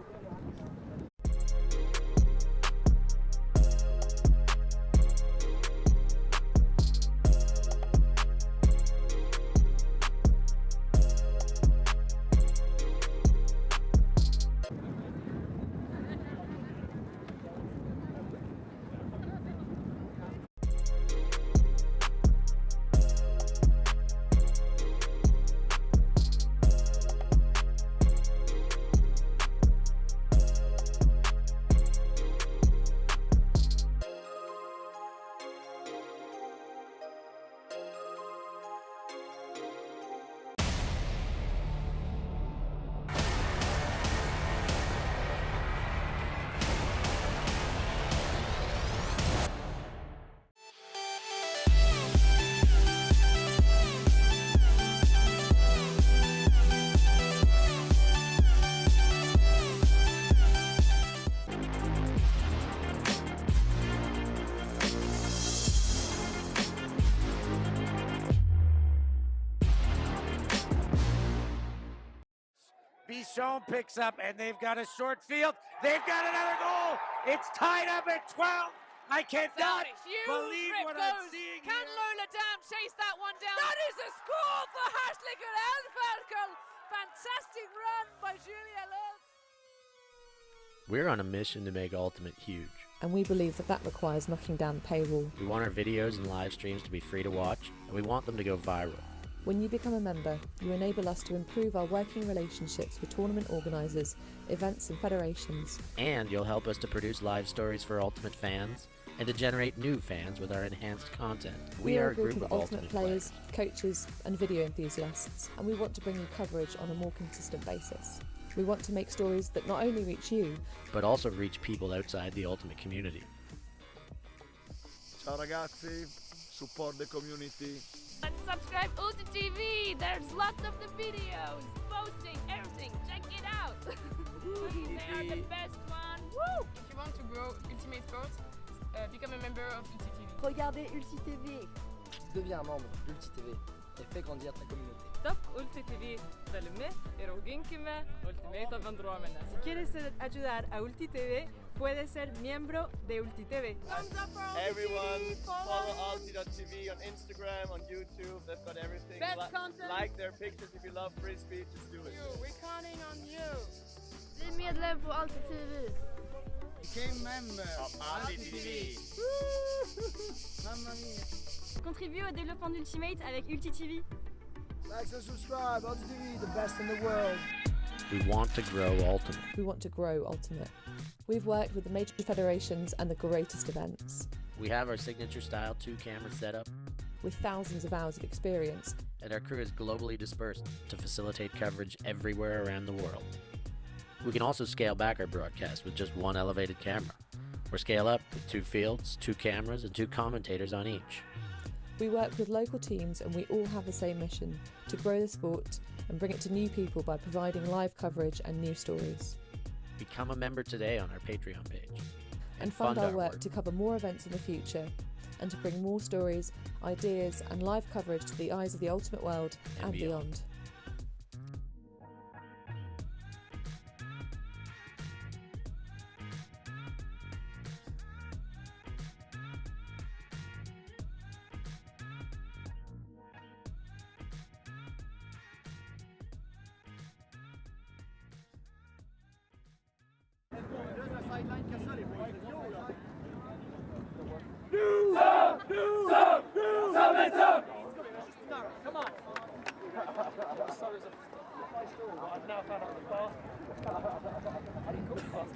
Ensom picks up, and they've got a short field. They've got another goal. It's tied up at 12. I cannot believe what I'm seeing Can here. Lola Dam chase that one down? That is a score for Hartlicker Elferkel. Fantastic run by Julia Lutz. We're on a mission to make Ultimate huge. And we believe that requires knocking down the paywall. We want our videos and live streams to be free to watch, and we want them to go viral. When you become a member, you enable us to improve our working relationships with tournament organisers, events and federations. And you'll help us to produce live stories for Ultimate fans, and to generate new fans with our enhanced content. We are a group of Ultimate players, coaches and video enthusiasts, and we want to bring you coverage on a more consistent basis. We want to make stories that not only reach you, but also reach people outside the Ultimate community. Ciao ragazzi, support the community. Let's subscribe Ulti TV. There's lots of the videos, posting, everything. Check it out. They are the best one. Woo! If you want to grow Ultimate Sports, become a member of Ulti TV. Regardez Ulti TV. Deviens membre d'Ulti TV et fais grandir ta communauté. Stop Ulti TV. Dale-me, eroginkime, Ultimate avandromena. Si quieres ayudar a Ulti TV, puedes ser miembro de Ulti TV. Everyone follow Ulti.tv on Instagram, on YouTube. They've got everything. Best content. Like their pictures if you love free speech. Just do it. We're counting on you. Bli medlem på Ulti TV. Became member of Ulti TV. Mamma mia. Contribue au développement d'Ultimate avec Ulti TV. Like and subscribe. Ulti TV, the best in the world. We want to grow Ultimate. we want to grow Ultimate. We've worked with the major federations and the greatest events. We have our signature style 2-camera setup, With thousands of hours of experience, and our crew is globally dispersed to facilitate coverage everywhere around the world. We can also scale back our broadcast with just one elevated camera, or scale up with 2 fields, 2 cameras, and 2 commentators on each. we work with local teams and we all have the same mission, to grow the sport and bring it to new people by providing live coverage and new stories. Become a member today on our Patreon page. And fund our work to cover more events in the future and to bring more stories, ideas and live coverage to the eyes of the Ultimate world and beyond. Come on. I've now found out the fast. How do you cook fast?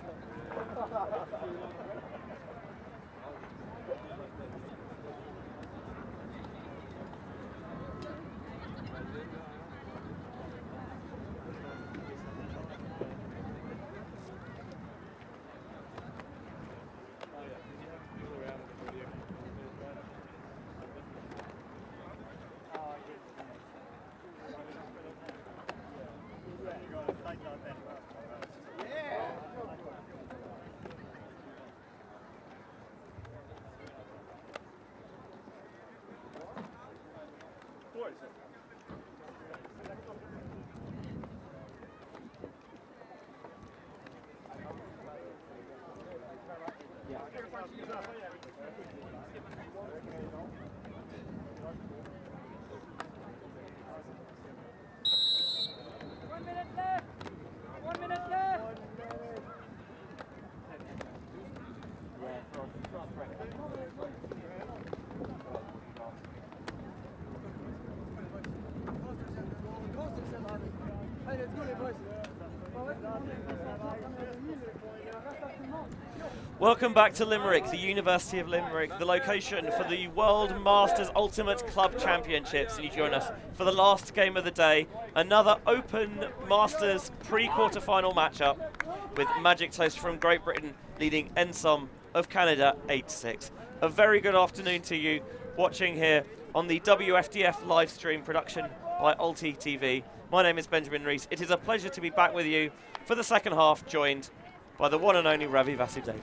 Welcome back to Limerick, the University of Limerick, the location for the World Masters Ultimate Club Championships. And you join us for the last game of the day, another Open Masters pre-quarter final matchup with Magic Toast from Great Britain leading Ensom of Canada 8-6. A very good afternoon to you watching here on the WFDF live stream production by Alti TV. My name is Benjamin Rees. It is a pleasure to be back with you for the second half, joined by the one and only Ravi Vasudevan.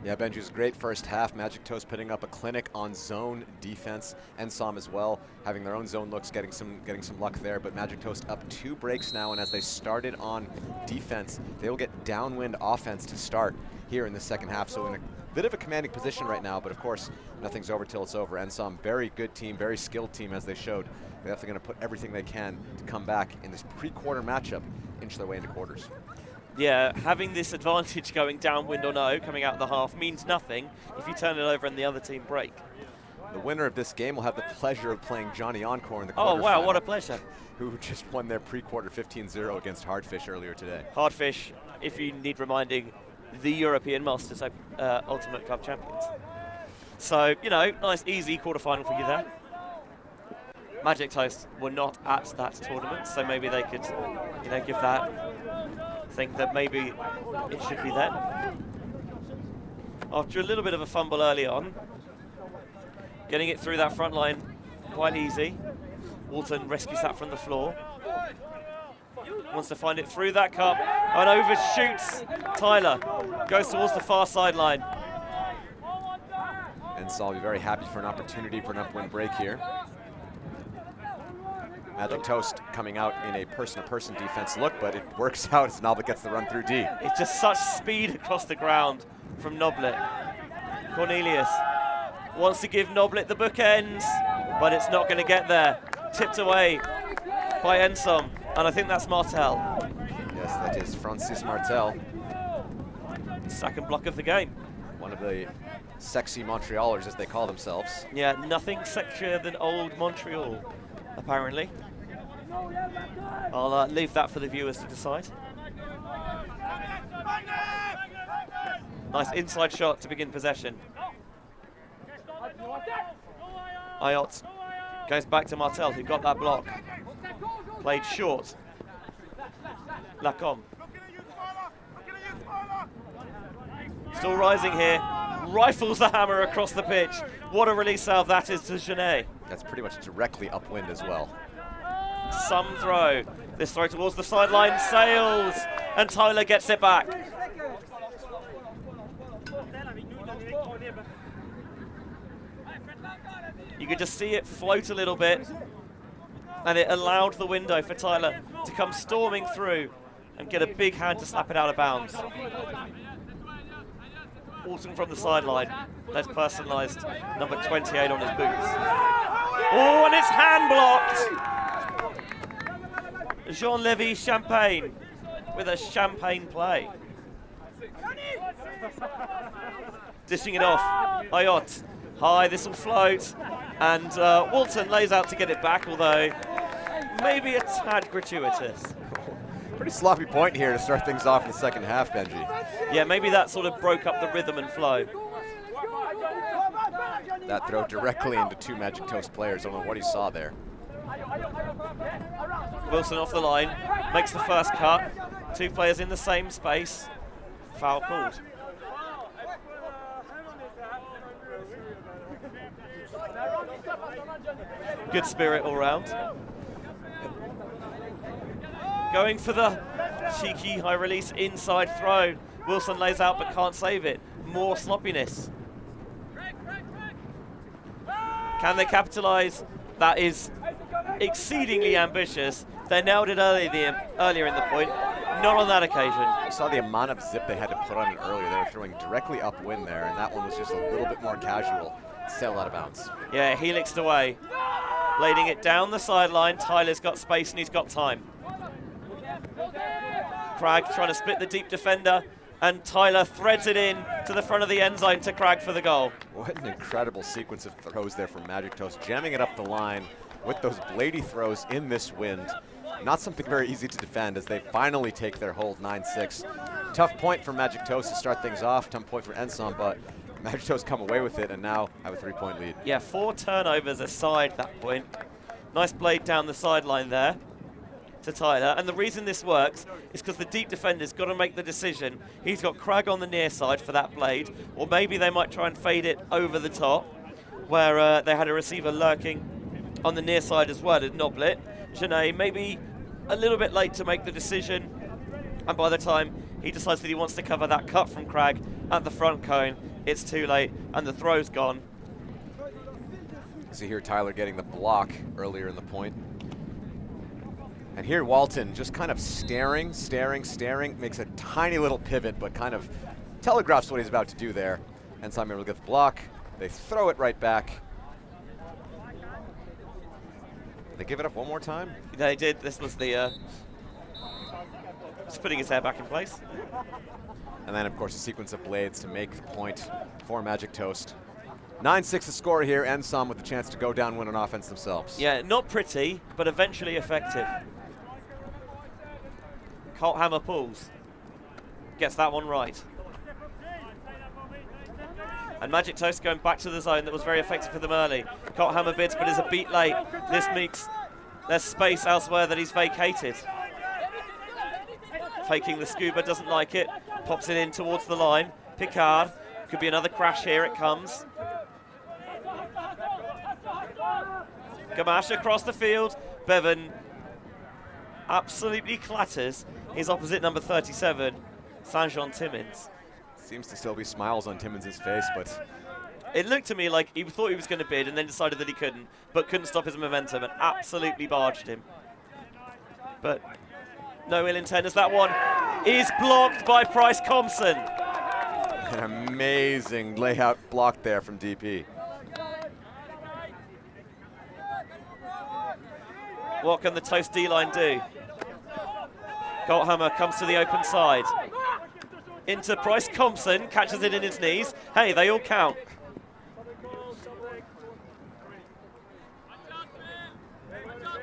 Yeah, Benji's great first half. Magic Toast putting up a clinic on zone defense. Ensom as well, having their own zone looks, getting some luck there. But Magic Toast up 2 breaks now, and as they started on defense, they will get downwind offense to start here in the second half. So in a bit of a commanding position right now, but of course, nothing's over till it's over. Ensom, very good team, very skilled team as they showed. They're definitely going to put everything they can to come back in this pre-quarter matchup, inch their way into quarters. Yeah, having this advantage going downwind or no, coming out of the half, means nothing if you turn it over and the other team break. The winner of this game will have the pleasure of playing Johnny Encore in the quarterfinal. Oh, wow, what a pleasure. Who just won their pre-quarter 15-0 against Hardfish earlier today. Hardfish, if you need reminding, the European Masters Ultimate Club champions. So, you know, nice, easy quarterfinal for you there. Magic Toast were not at that tournament, so maybe they could, you know, give that, think that maybe it should be then. After a little bit of a fumble early on, getting it through that front line quite easy. Walton rescues that from the floor. Wants to find it through that cup and overshoots Tyler. Goes towards the far sideline. And so I'll be very happy for an opportunity for an upwind break here. Magic Toast coming out in a person-to-person defense look, but it works out as Noblet gets the run through D. It's just such speed across the ground from Noblet. Cornelius wants to give Noblet the bookends, but it's not going to get there. Tipped away by Ensom, and I think that's Martel. Yes, that is Francis Martel. Second block of the game. One of the sexy Montrealers, as they call themselves. Yeah, nothing sexier than old Montreal, apparently. I'll leave that for the viewers to decide. Nice inside shot to begin possession. Ayot goes back to Martel, who got that block. Played short. Lacombe. Still rising here. Rifles the hammer across the pitch. What a release valve that is to Genet. That's pretty much directly upwind as well. Some throw. This throw towards the sideline sails, and Tyler gets it back. You could just see it float a little bit, and it allowed the window for Tyler to come storming through and get a big hand to slap it out of bounds. Walton from the sideline. That's personalised number 28 on his boots. Oh, and it's hand blocked! Jean-Lévy Champagne with a champagne play. Dishing it off. Ayot. High, this will float. And Walton lays out to get it back, although maybe a tad gratuitous. Pretty sloppy point here to start things off in the second half, Benji. Yeah, maybe that sort of broke up the rhythm and flow. That throw directly into 2 Magic Toast players. I don't know what he saw there. Wilson off the line, makes the first cut. 2 players in the same space. Foul called. Good spirit all round. Going for the cheeky high release inside throw. Wilson lays out but can't save it. More sloppiness. Can they capitalise? That is exceedingly ambitious. They nailed it earlier in the point. Not on that occasion. You saw the amount of zip they had to put on it earlier. They were throwing directly upwind there, and that one was just a little bit more casual. Sailed out of bounds. Yeah, helixed away. Lading it down the sideline. Tyler's got space and he's got time. Cragg trying to split the deep defender, and Tyler threads it in to the front of the end zone to Cragg for the goal. What an incredible sequence of throws there from Magic Toast, jamming it up the line with those blady throws in this wind. Not something very easy to defend as they finally take their hold, 9-6. Tough point for Magic Toast to start things off, tough point for Ensom, but Magic Toast come away with it and now have a 3-point lead. Yeah, 4 turnovers aside that point. Nice blade down the sideline there to Tyler. And the reason this works is because the deep defender's got to make the decision. He's got Crag on the near side for that blade, or maybe they might try and fade it over the top, where they had a receiver lurking on the near side as well as Noblet. Janae maybe a little bit late to make the decision, and by the time he decides that he wants to cover that cut from Crag at the front cone, it's too late and the throw's gone. See here Tyler getting the block earlier in the point. And here Walton just kind of staring, makes a tiny little pivot, but kind of telegraphs what he's about to do there. Ensom able to get the block. They throw it right back. They give it up one more time? They did. This was the just putting his hair back in place. And then, of course, a sequence of blades to make the point for Magic Toast. 9-6 the score here. Ensom with the chance to go down, win on offense themselves. Yeah, not pretty, but eventually effective. Colt Hammer pulls. Gets that one right. And Magic Toast going back to the zone that was very effective for them early. Colt Hammer bids, but is a beat late. This makes there's space elsewhere that he's vacated. Faking the scuba, doesn't like it. Pops it in towards the line. Picard. Could be another crash here, it comes. Gamache across the field. Bevan absolutely clatters his opposite number 37, Saint-Jean Timmins. Seems to still be smiles on Timmins' face, but it looked to me like he thought he was going to bid and then decided that he couldn't, but couldn't stop his momentum and absolutely barged him. But no ill intent as that one is blocked by Price Compson. An amazing layout block there from DP. What can the Toast D-line do? Colt Hammer comes to the open side. Into Price Compson, catches it in his knees. Hey, they all count.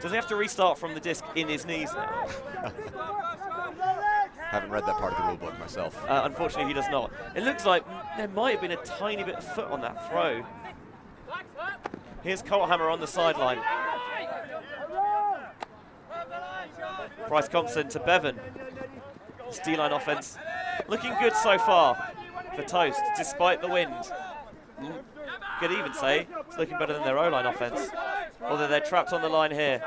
Does he have to restart from the disc in his knees now? Haven't read that part of the rule book myself. Unfortunately, he does not. It looks like there might have been a tiny bit of foot on that throw. Here's Colt Hammer on the sideline. Price Compson to Bevan. This D-line offense looking good so far for Toast, despite the wind. Could even say it's looking better than their O-line offense, although they're trapped on the line here.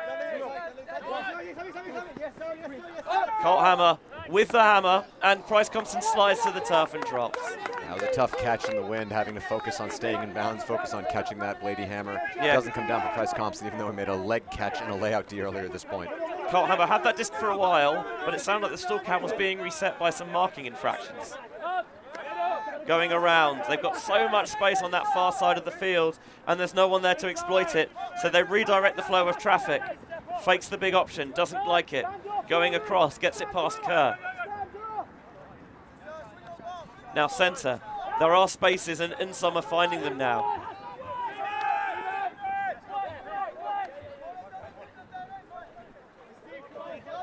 Colt Hammer with the hammer, and Price Compson slides to the turf and drops. That was a tough catch in the wind, having to focus on staying in bounds, focus on catching that lady hammer. Yeah. It doesn't come down for Price Compson, even though he made a leg catch and a layout D earlier at this point. Colt Hammer had that disc for a while, but it sounded like the stall count was being reset by some marking infractions. Going around, they've got so much space on that far side of the field, and there's no one there to exploit it, so they redirect the flow of traffic. Fakes the big option, doesn't like it. Going across, gets it past Kerr. Now centre. There are spaces, and Ensom are finding them now.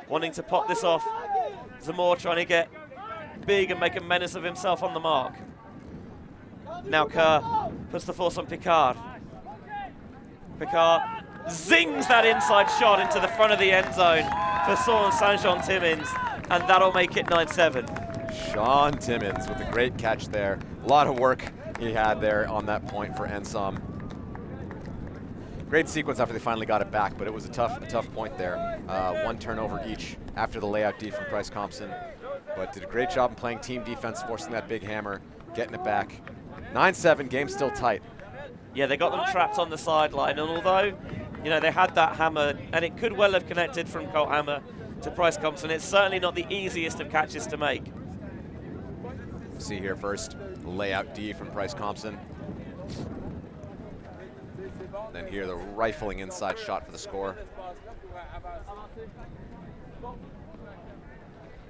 Wanting to pop this off. Zamor trying to get big and make a menace of himself on the mark. Now Kerr puts the force on Picard. Picard zings that inside shot into the front of the end zone for Sean Saint-Jean Timmins, and that'll make it 9-7. Sean Timmins with a great catch there. A lot of work he had there on that point for Ensom. Great sequence after they finally got it back, but it was a tough point there. One turnover each after the layout D from Price Compson, but did a great job in playing team defense, forcing that big hammer, getting it back. 9-7, game still tight. Yeah, they got them trapped on the sideline, and although, you know, they had that hammer, and it could well have connected from Colt Hammer to Price Compson, it's certainly not the easiest of catches to make. See here first, layout D from Price Compson. Then here, the rifling inside shot for the score.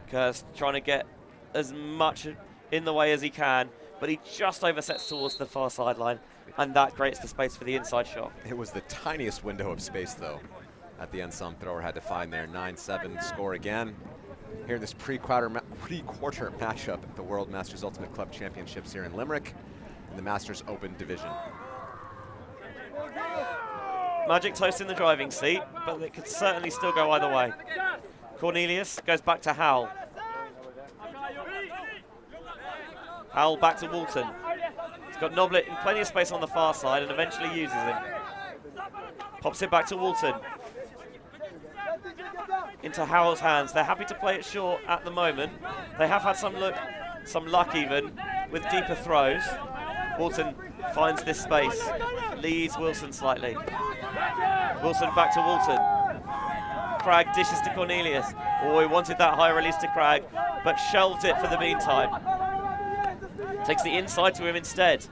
Kerr's trying to get as much in the way as he can, but he just oversets towards the far sideline, and that creates the space for the inside shot. It was the tiniest window of space, though. at the Ensom thrower had to find their 9-7 score again. Here in this pre-quarter matchup at the World Masters Ultimate Club Championships here in Limerick in the Masters Open division. Magic Toast in the driving seat, but it could certainly still go either way. Cornelius goes back to Howell. Howell back to Walton. He's got Noblet in plenty of space on the far side and eventually uses him. Pops it back to Walton. Into Howell's hands. They're happy to play it short at the moment. They have had some luck even with deeper throws. Walton finds this space, leads Wilson slightly. Wilson back to Walton. Cragg dishes to Cornelius. Oh, he wanted that high release to Cragg, but shelved it for the meantime. Takes the inside to him instead.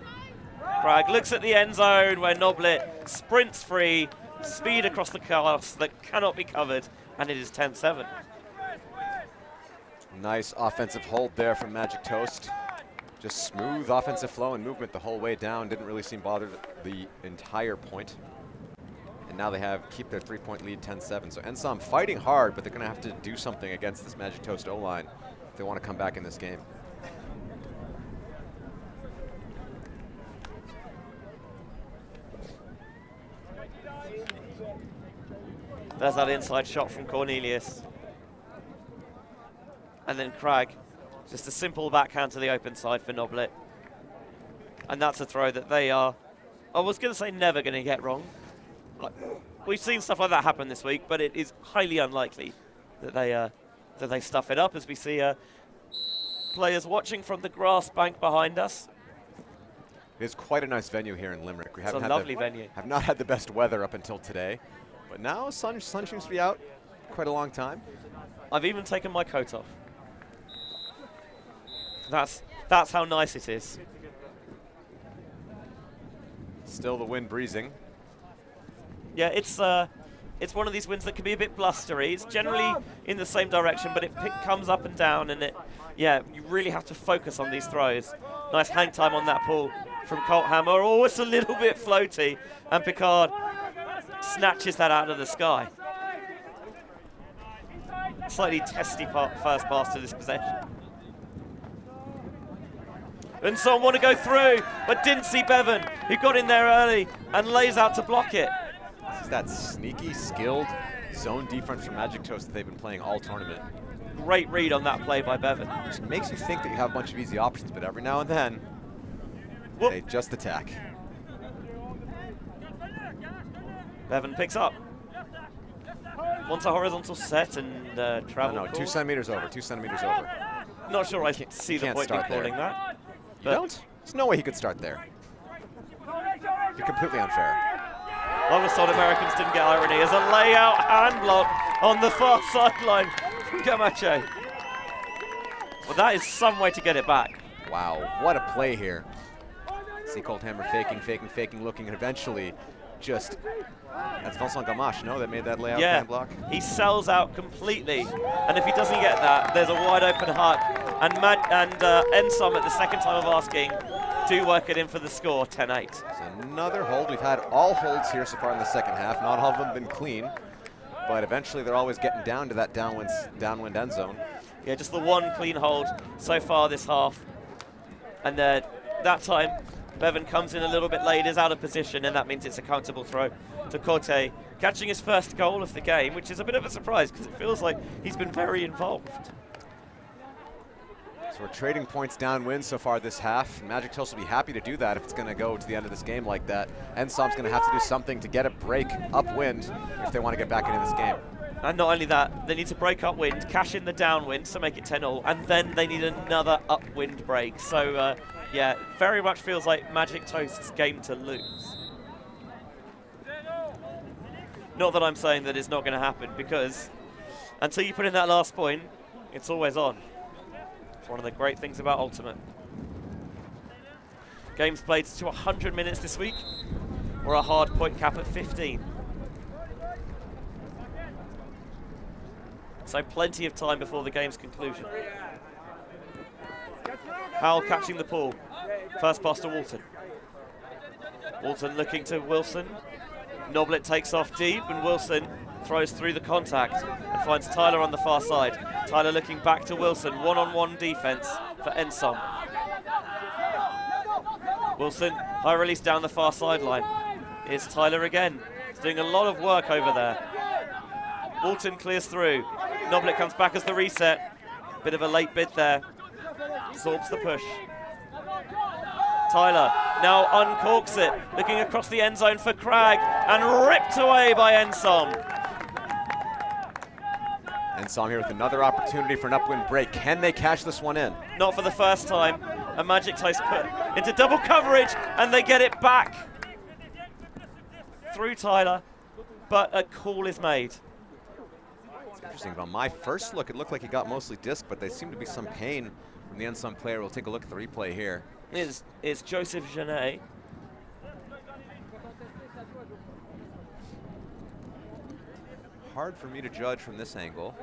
Cragg looks at the end zone where Noblet sprints free, speed across the cast that cannot be covered, and it is 10-7. Nice offensive hold there from Magic Toast. Just smooth offensive flow and movement the whole way down. Didn't really seem bothered the entire point. And now they keep their 3-point lead 10-7. So Ensom fighting hard, but they're going to have to do something against this Magic Toast O-line if they want to come back in this game. There's that inside shot from Cornelius. And then Cragg, just a simple backhand to the open side for Noblet. And that's a throw that they are, I was going to say never going to get wrong. We've seen stuff like that happen this week, but it is highly unlikely that they stuff it up, as we see players watching from the grass bank behind us. It is quite a nice venue here in Limerick. We It's a lovely venue. Have not had the best weather up until today, but now sun seems to be out quite a long time. I've even taken my coat off. That's how nice it is. Still the wind breezing. Yeah, it's one of these winds that can be a bit blustery. It's generally in the same direction, but it comes up and down, and you really have to focus on these throws. Nice hang time on that pull from Colt Hammer. Oh, it's a little bit floaty, and Picard snatches that out of the sky. Slightly testy first pass to this possession. And so want to go through, but didn't see Bevan, who got in there early and lays out to block it. This is that sneaky, skilled zone defense from Magic Toast that they've been playing all tournament. Great read on that play by Bevan. Just makes you think that you have a bunch of easy options, but every now and then, they just attack. Bevan picks up. Wants a horizontal set and travel. No, 2 centimeters over, 2 centimeters over. Not sure I see the point in calling that. You don't? There's no way he could start there. You're completely unfair. I was told Americans didn't get irony as a layout hand block on the far sideline from Camacho. Well, that is some way to get it back. Wow, what a play here. See Colt Hammer faking, looking, and eventually just, that's Vincent Gamache, no, that made that layout hand block? He sells out completely, and if he doesn't get that, there's a wide open hut, and Ensom at the second time of asking, do work it in for the score, 10-8. So another hold. We've had all holds here so far in the second half. Not all of them been clean, but eventually they're always getting down to that downwind end zone. Yeah, just the one clean hold so far this half. And that time, Bevan comes in a little bit late, is out of position, and that means it's a countable throw to Corte, catching his first goal of the game, which is a bit of a surprise because it feels like he's been very involved. So we're trading points downwind so far this half. Magic Toast will be happy to do that if it's going to go to the end of this game like that. Ensom's going to have to do something to get a break upwind if they want to get back into this game. And not only that, they need to break upwind, cash in the downwind to make it 10-0, and then they need another upwind break. So, yeah, very much feels like Magic Toast's game to lose. Not that I'm saying that it's not going to happen, because until you put in that last point, it's always on. It's one of the great things about Ultimate. Games played to 100 minutes this week, or a hard point cap at 15. So plenty of time before the game's conclusion. Howell catching the pull. First pass to Walton. Walton looking to Wilson. Noblet takes off deep, and Wilson throws through the contact and finds Tyler on the far side. Tyler looking back to Wilson, one-on-one defense for Ensom. Wilson, high release down the far sideline. Here's Tyler again. He's doing a lot of work over there. Walton clears through. Noblet comes back as the reset. Bit of a late bid there. Absorbs the push. Tyler now uncorks it, looking across the end zone for Cragg, and ripped away by Ensom. Ensom here with another opportunity for an upwind break. Can they cash this one in? Not for the first time. A Magic Toast put into double coverage, and they get it back through Tyler, but a call is made. It's interesting. On my first look, it looked like he got mostly disc, but there seemed to be some pain from the Ensom player. We'll take a look at the replay here. Is Joseph Genet. Hard for me to judge from this angle.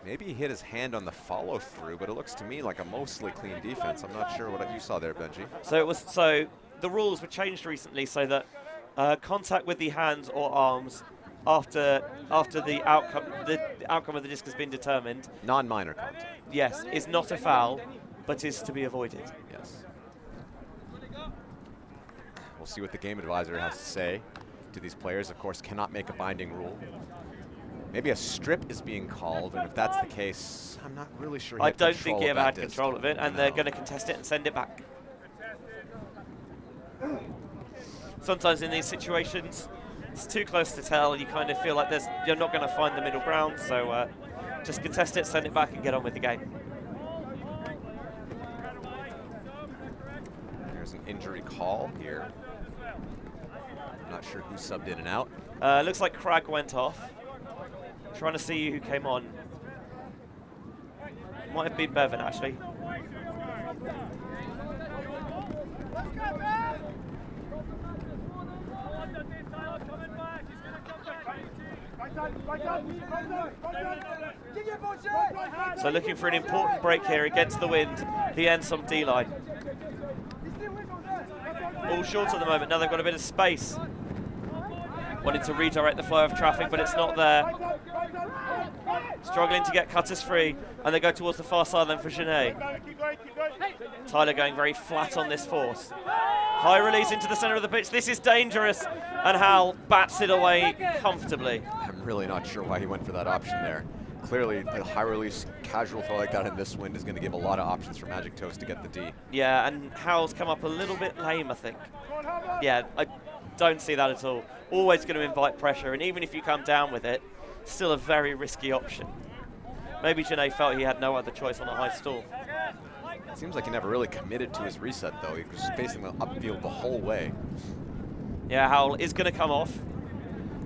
Maybe he hit his hand on the follow through, but it looks to me like a mostly clean defense. I'm not sure what you saw there, Benji. So the rules were changed recently so that contact with the hands or arms after the outcome of the disc has been determined. Non-minor contact. Yes, is not a foul, but is to be avoided. Yes. We'll see what the game advisor has to say to these players. Of course, cannot make a binding rule. Maybe a strip is being called, and if that's the case, I'm not really sure. I don't think he ever had control of it, and they're going to contest it and send it back. Sometimes in these situations, it's too close to tell. You kind of feel like you're not going to find the middle ground, so just contest it, send it back, and get on with the game. There's an injury call here. I'm not sure who subbed in and out. Looks like Cragg went off. Trying to see who came on. Might have been Bevan, actually. So looking for an important break here against the wind, the Ensom D-line. All short at the moment, now they've got a bit of space. Wanted to redirect the flow of traffic, but it's not there. Struggling to get cutters free, and they go towards the far sideline for Genet. Tyler going very flat on this force. High release into the center of the pitch. This is dangerous, and Hal bats it away comfortably. I'm really not sure why he went for that option there. Clearly, a high release casual throw like that in this wind is going to give a lot of options for Magic Toast to get the D. Yeah, and Hal's come up a little bit lame, I think. Yeah, I don't see that at all. Always going to invite pressure, and even if you come down with it, still a very risky option. Maybe Genet felt he had no other choice on a high stall. It seems like he never really committed to his reset, though. He was facing the upfield the whole way. Yeah, Howell is going to come off.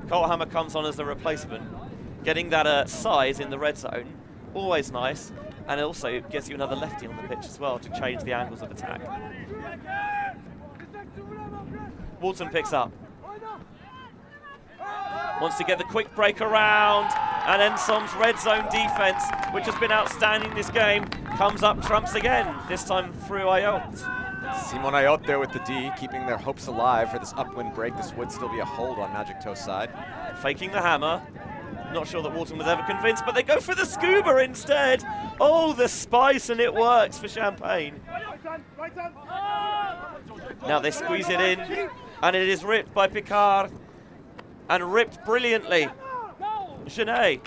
Callahan comes on as the replacement. Getting that size in the red zone, always nice. And it also gives you another lefty on the pitch as well to change the angles of attack. Walton picks up. Wants to get the quick break around, and Ensom's red zone defense, which has been outstanding this game, comes up trumps again, this time through Ayot. Simon Ayot there with the D, keeping their hopes alive for this upwind break. This would still be a hold on Magic Toast's side. Faking the hammer. Not sure that Walton was ever convinced, but they go for the scuba instead. Oh, the spice, and it works for Champagne. Now they squeeze it in, and it is ripped by Picard. And ripped brilliantly. Genet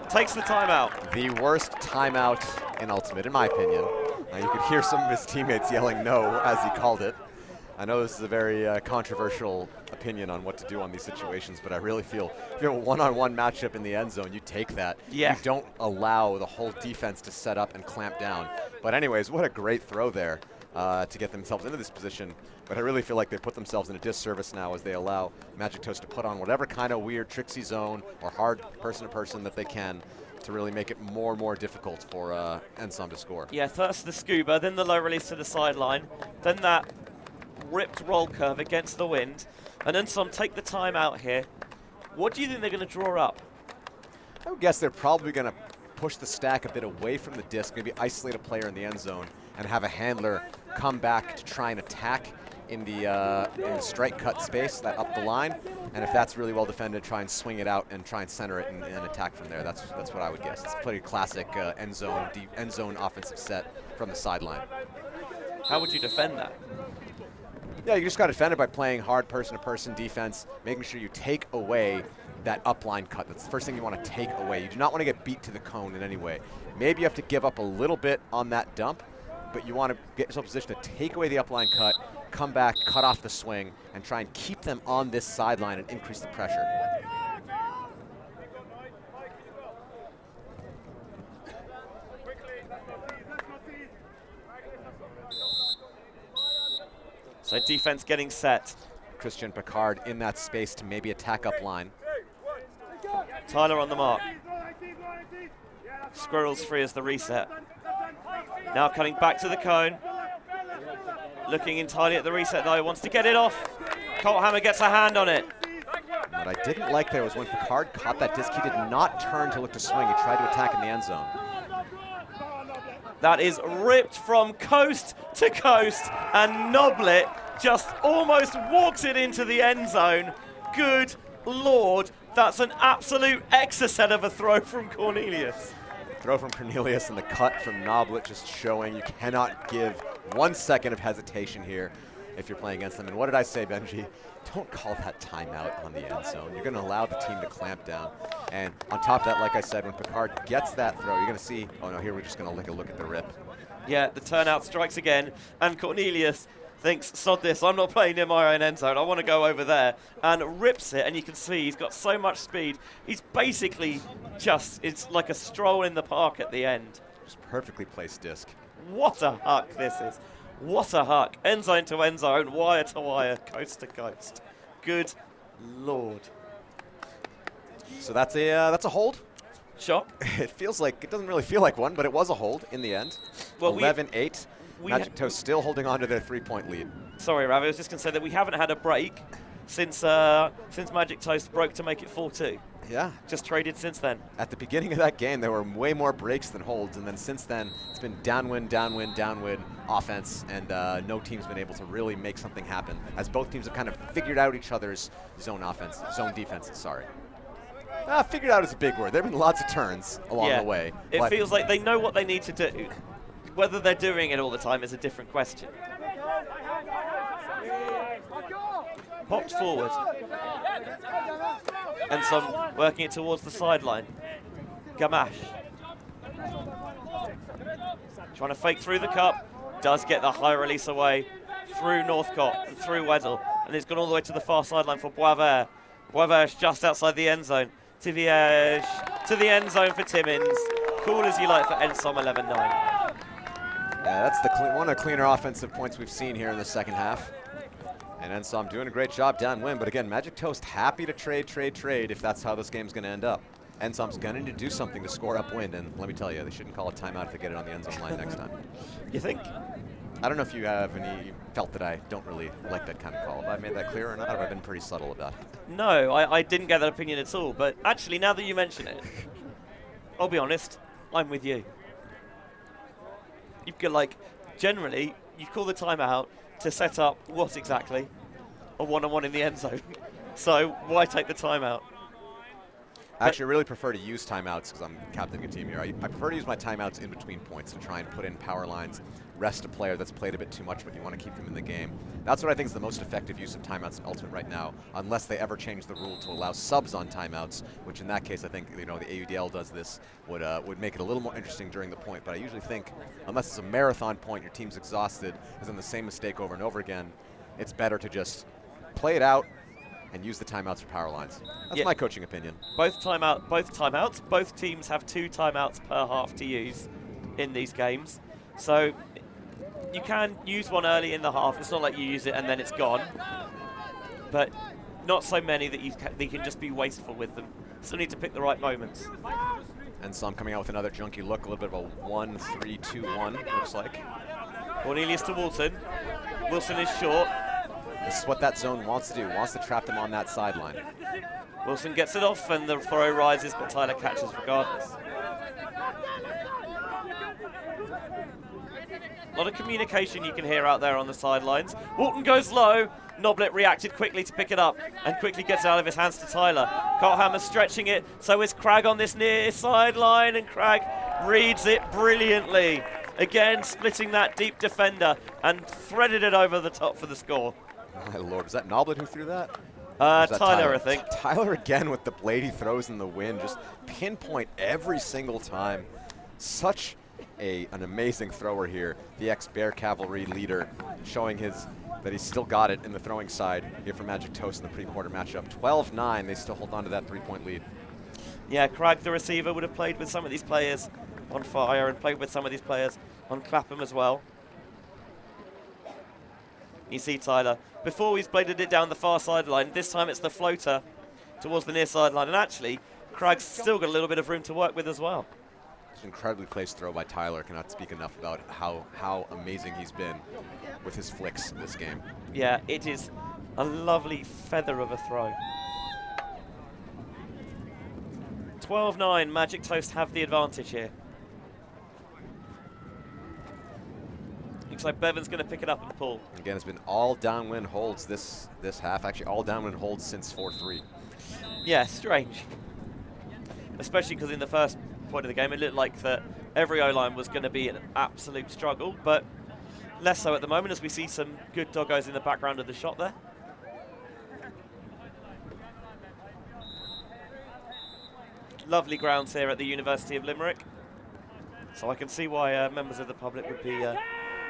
takes the timeout. The worst timeout in Ultimate, in my opinion. You could hear some of his teammates yelling no as he called it. I know this is a very controversial opinion on what to do on these situations, but I really feel if you have a one-on-one matchup in the end zone, you take that. Yeah. You don't allow the whole defense to set up and clamp down. But anyways, what a great throw there to get themselves into this position. But I really feel like they put themselves in a disservice now as they allow Magic Toast to put on whatever kind of weird tricksy zone or hard person-to-person that they can to really make it more and more difficult for Ensom to score. Yeah, first the scuba, then the low release to the sideline, then that ripped roll curve against the wind, and Ensom take the time out here. What do you think they're going to draw up? I would guess they're probably going to push the stack a bit away from the disc, maybe isolate a player in the end zone, and have a handler come back to try and attack in the strike cut space, that up the line, and if that's really well defended, try and swing it out and try and center it and attack from there. That's what I would guess. It's a pretty classic end zone offensive set from the sideline. How would you defend that? Yeah, you just got to defend it by playing hard person-to-person defense, making sure you take away that upline cut. That's the first thing you want to take away. You do not want to get beat to the cone in any way. Maybe you have to give up a little bit on that dump, but you want to get yourself in a position to take away the upline cut, come back, cut off the swing, and try and keep them on this sideline and increase the pressure. So defense getting set. Christian Picard in that space to maybe attack up line. Tyler on the mark. Squirrels free as the reset. Now cutting back to the cone. Looking entirely at the reset though, wants to get it off. Colt Hammer gets a hand on it. What I didn't like there was when Picard caught that disc, he did not turn to look to swing. He tried to attack in the end zone. That is ripped from coast to coast, and Noblet just almost walks it into the end zone. Good Lord, that's an absolute exocet of a throw from Cornelius. Throw from Cornelius and the cut from Noblet just showing you cannot give 1 second of hesitation here if you're playing against them. And what did I say, Benji? Don't call that timeout on the end zone. You're going to allow the team to clamp down. And on top of that, like I said, when Picard gets that throw, you're going to see, oh no, here we're just going to take a look at the rip. Yeah, the turnout strikes again, and Cornelius thinks, sod this, I'm not playing in my own end zone, I want to go over there, and rips it, and you can see he's got so much speed. He's basically just, it's like a stroll in the park at the end. Just perfectly placed disc. What a huck this is. What a huck. End zone to end zone, wire to wire, coast to coast. Good Lord. So that's a hold. Shock. It doesn't really feel like one, but it was a hold in the end. Well, 11-8. Magic Toast still holding on to their 3-point lead. Sorry, Ravi, I was just going to say that we haven't had a break since Magic Toast broke to make it 4-2. Yeah. Just traded since then. At the beginning of that game, there were way more breaks than holds, and then since then, it's been downwind, downwind, downwind offense, and no team's been able to really make something happen, as both teams have kind of figured out each other's zone defenses, sorry. Figured out is a big word. There have been lots of turns along the way. It feels like they know what they need to do. Whether they're doing it all the time is a different question. Popped forward. Ensom working it towards the sideline. Gamache. Trying to fake through the cup. Does get the high release away through Northcott and through Weddell. And it's gone all the way to the far sideline for Boisvert. Boisvert just outside the end zone. Tiviege to the end zone for Timmins. Cool as you like for Ensom 11-9. Yeah, that's one of the cleaner offensive points we've seen here in the second half. And Ensom doing a great job downwind, but again, Magic Toast happy to trade if that's how this game's going to end up. Ensom's going to need to do something to score upwind, and let me tell you, they shouldn't call a timeout if they get it on the end zone line next time. You think? I don't know if you have felt that I don't really like that kind of call. Have I made that clear or not? Have I been pretty subtle about it? No, I didn't get that opinion at all, but actually, now that you mention it, I'll be honest, I'm with you. You've got, generally, you call the timeout to set up what exactly? A one-on-one in the end zone. So why take the timeout? Actually, I really prefer to use timeouts because I'm captaining a team here. I prefer to use my timeouts in between points to try and put in power lines, rest a player that's played a bit too much, but you want to keep them in the game. That's what I think is the most effective use of timeouts in Ultimate right now, unless they ever change the rule to allow subs on timeouts, which in that case I think the AUDL does this, would make it a little more interesting during the point. But I usually think, unless it's a marathon point, your team's exhausted, is in the same mistake over and over again, it's better to just play it out and use the timeouts for power lines. That's my coaching opinion. Both timeouts. Both teams have 2 timeouts per half to use in these games. So you can use one early in the half. It's not like you use it and then it's gone. But not so many that you can just be wasteful with them. Still need to pick the right moments. And some coming out with another junky look, a little bit of a 1-3-2-1, looks like. Cornelius to Walton. Wilson is short. This is what that zone wants to do, wants to trap them on that sideline. Wilson gets it off and the throw rises, but Tyler catches regardless. A lot of communication you can hear out there on the sidelines. Walton goes low. Noblet reacted quickly to pick it up and quickly gets it out of his hands to Tyler. Callahan stretching it, so is Cragg on this near sideline, and Cragg reads it brilliantly. Again, splitting that deep defender and threaded it over the top for the score. My lord, was that Noblet who threw that? Tyler, I think. Tyler again with the blade he throws in the wind, just pinpoint every single time. Such an amazing thrower here. The ex-Bear Cavalry leader showing that he's still got it in the throwing side here for Magic Toast in the pre-quarter matchup. 12-9, they still hold on to that 3-point lead. Yeah, Cragg, the receiver, would have played with some of these players on fire and played with some of these players on Clapham as well. You see Tyler, before he's bladed it down the far sideline, this time it's the floater towards the near sideline, and actually Cragg's still got a little bit of room to work with as well. It's an incredibly placed throw by Tyler. Cannot speak enough about how amazing he's been with his flicks in this game. Yeah, it is a lovely feather of a throw. 12-9, Magic Toast have the advantage here. Looks like Bevan's going to pick it up and pull. Again, it's been all downwind holds this half. Actually, all downwind holds since 4-3. Yeah, strange. Especially because in the first point of the game, it looked like that every O-line was going to be an absolute struggle, but less so at the moment as we see some good doggos in the background of the shot there. Lovely grounds here at the University of Limerick. So I can see why members of the public would be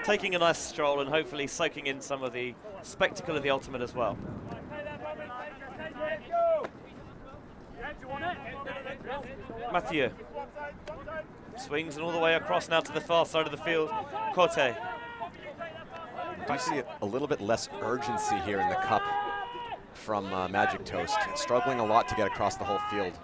taking a nice stroll and hopefully soaking in some of the spectacle of the ultimate as well. Mathieu swings and all the way across now to the far side of the field. Cote. Do see a little bit less urgency here in the cup from Magic Toast. Struggling a lot to get across the whole field.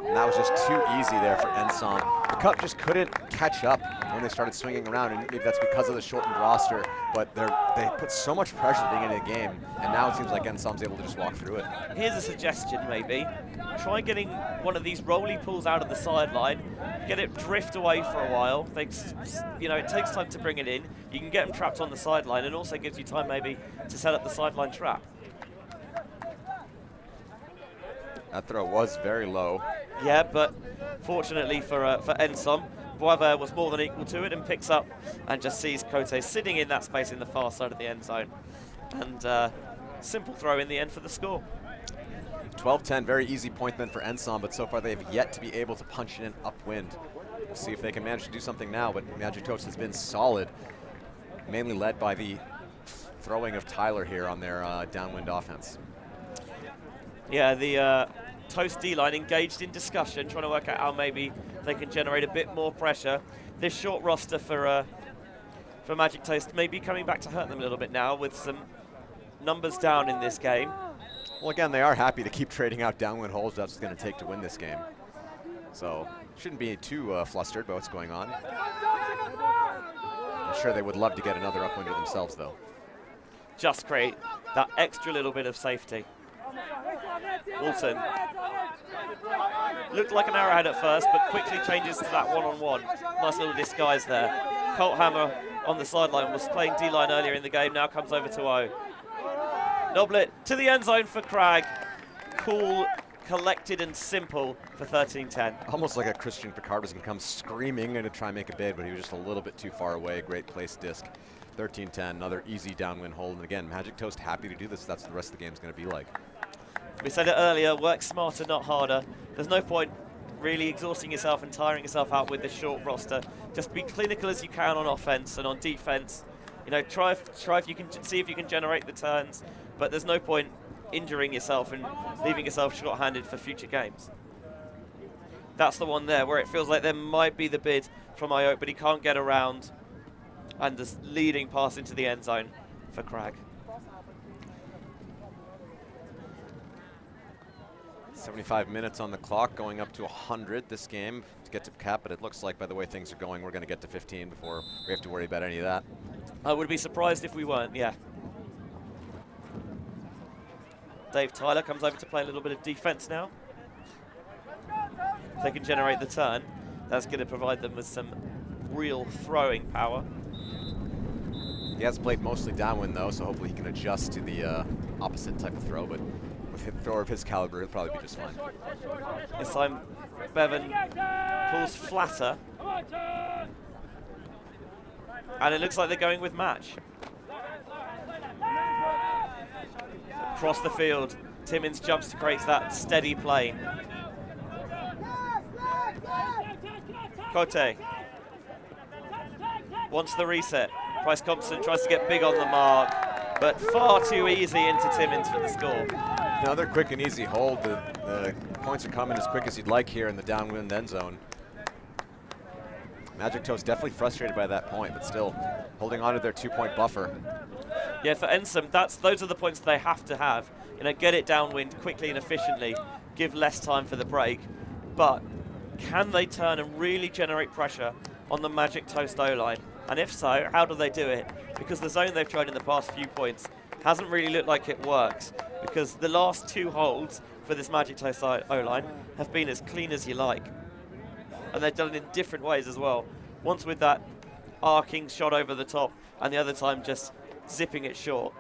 And that was just too easy there for Ensom. The cup just couldn't catch up when they started swinging around, and maybe that's because of the shortened roster, but they put so much pressure at the beginning of the game, and now it seems like Ensom's able to just walk through it. Here's a suggestion maybe. Try getting one of these rolly pulls out of the sideline, get it drift away for a while. It takes time to bring it in. You can get them trapped on the sideline, and also gives you time maybe to set up the sideline trap. That throw was very low. Yeah, but fortunately for Ensom, Boisvert was more than equal to it and picks up and just sees Cote sitting in that space in the far side of the end zone. And simple throw in the end for the score. 12-10, very easy point then for Ensom, but so far they have yet to be able to punch it in upwind. We'll see if they can manage to do something now, but Magic Toast has been solid, mainly led by the throwing of Tyler here on their downwind offense. Yeah, the Toast D-line engaged in discussion, trying to work out how maybe they can generate a bit more pressure. This short roster for Magic Toast may be coming back to hurt them a little bit now with some numbers down in this game. Well, again, they are happy to keep trading out downwind holes. That's what's going to take to win this game. So shouldn't be too flustered by what's going on. I'm sure they would love to get another upwinder themselves, though. Just create that extra little bit of safety. Walton looked like an arrowhead at first, but quickly changes to that one-on-one. Nice little disguise there. Colt Hammer on the sideline was playing D-line earlier in the game, now comes over to O. Noblet to the end zone for Cragg. Cool, collected and simple for 13-10. Almost like a Christian Picard was going to come screaming in to try and make a bid, but he was just a little bit too far away. Great place disc. 13-10, another easy downwind hold. And again, Magic Toast happy to do this. That's what the rest of the game is going to be like. We said it earlier, work smarter, not harder. There's no point really exhausting yourself and tiring yourself out with this short roster. Just be clinical as you can on offense, and on defense, try if you can see if you can generate the turns, but there's no point injuring yourself and leaving yourself short-handed for future games. That's the one there where it feels like there might be the bid from Iot, but he can't get around, and this leading pass into the end zone for Cragg. 75 minutes on the clock, going up to 100 this game to get to cap, but it looks like by the way things are going, we're going to get to 15 before we have to worry about any of that. I would be surprised if we weren't, yeah. Dave Tyler comes over to play a little bit of defense now. If they can generate the turn, that's going to provide them with some real throwing power. He has played mostly downwind though, so hopefully he can adjust to the opposite type of throw, but with a thrower of his caliber, he'll probably be just fine. This time, Bevan pulls flatter. And it looks like they're going with match. Across the field, Timmins jumps to create that steady plane. Cote wants the reset. Price Compson tries to get big on the mark, but far too easy into Timmins for the score. Another quick and easy hold. The points are coming as quick as you'd like here in the downwind end zone. Magic Toast definitely frustrated by that point, but still holding on to their 2-point buffer. Yeah, for Ensom, those are the points they have to have. You know, get it downwind quickly and efficiently, give less time for the break. But can they turn and really generate pressure on the Magic Toast O-line? And if so, how do they do it? Because the zone they've tried in the past few points hasn't really looked like it works, because the last 2 holds for this Magic Toast O-line have been as clean as you like. And they've done it in different ways as well. Once with that arcing shot over the top, and the other time just zipping it short.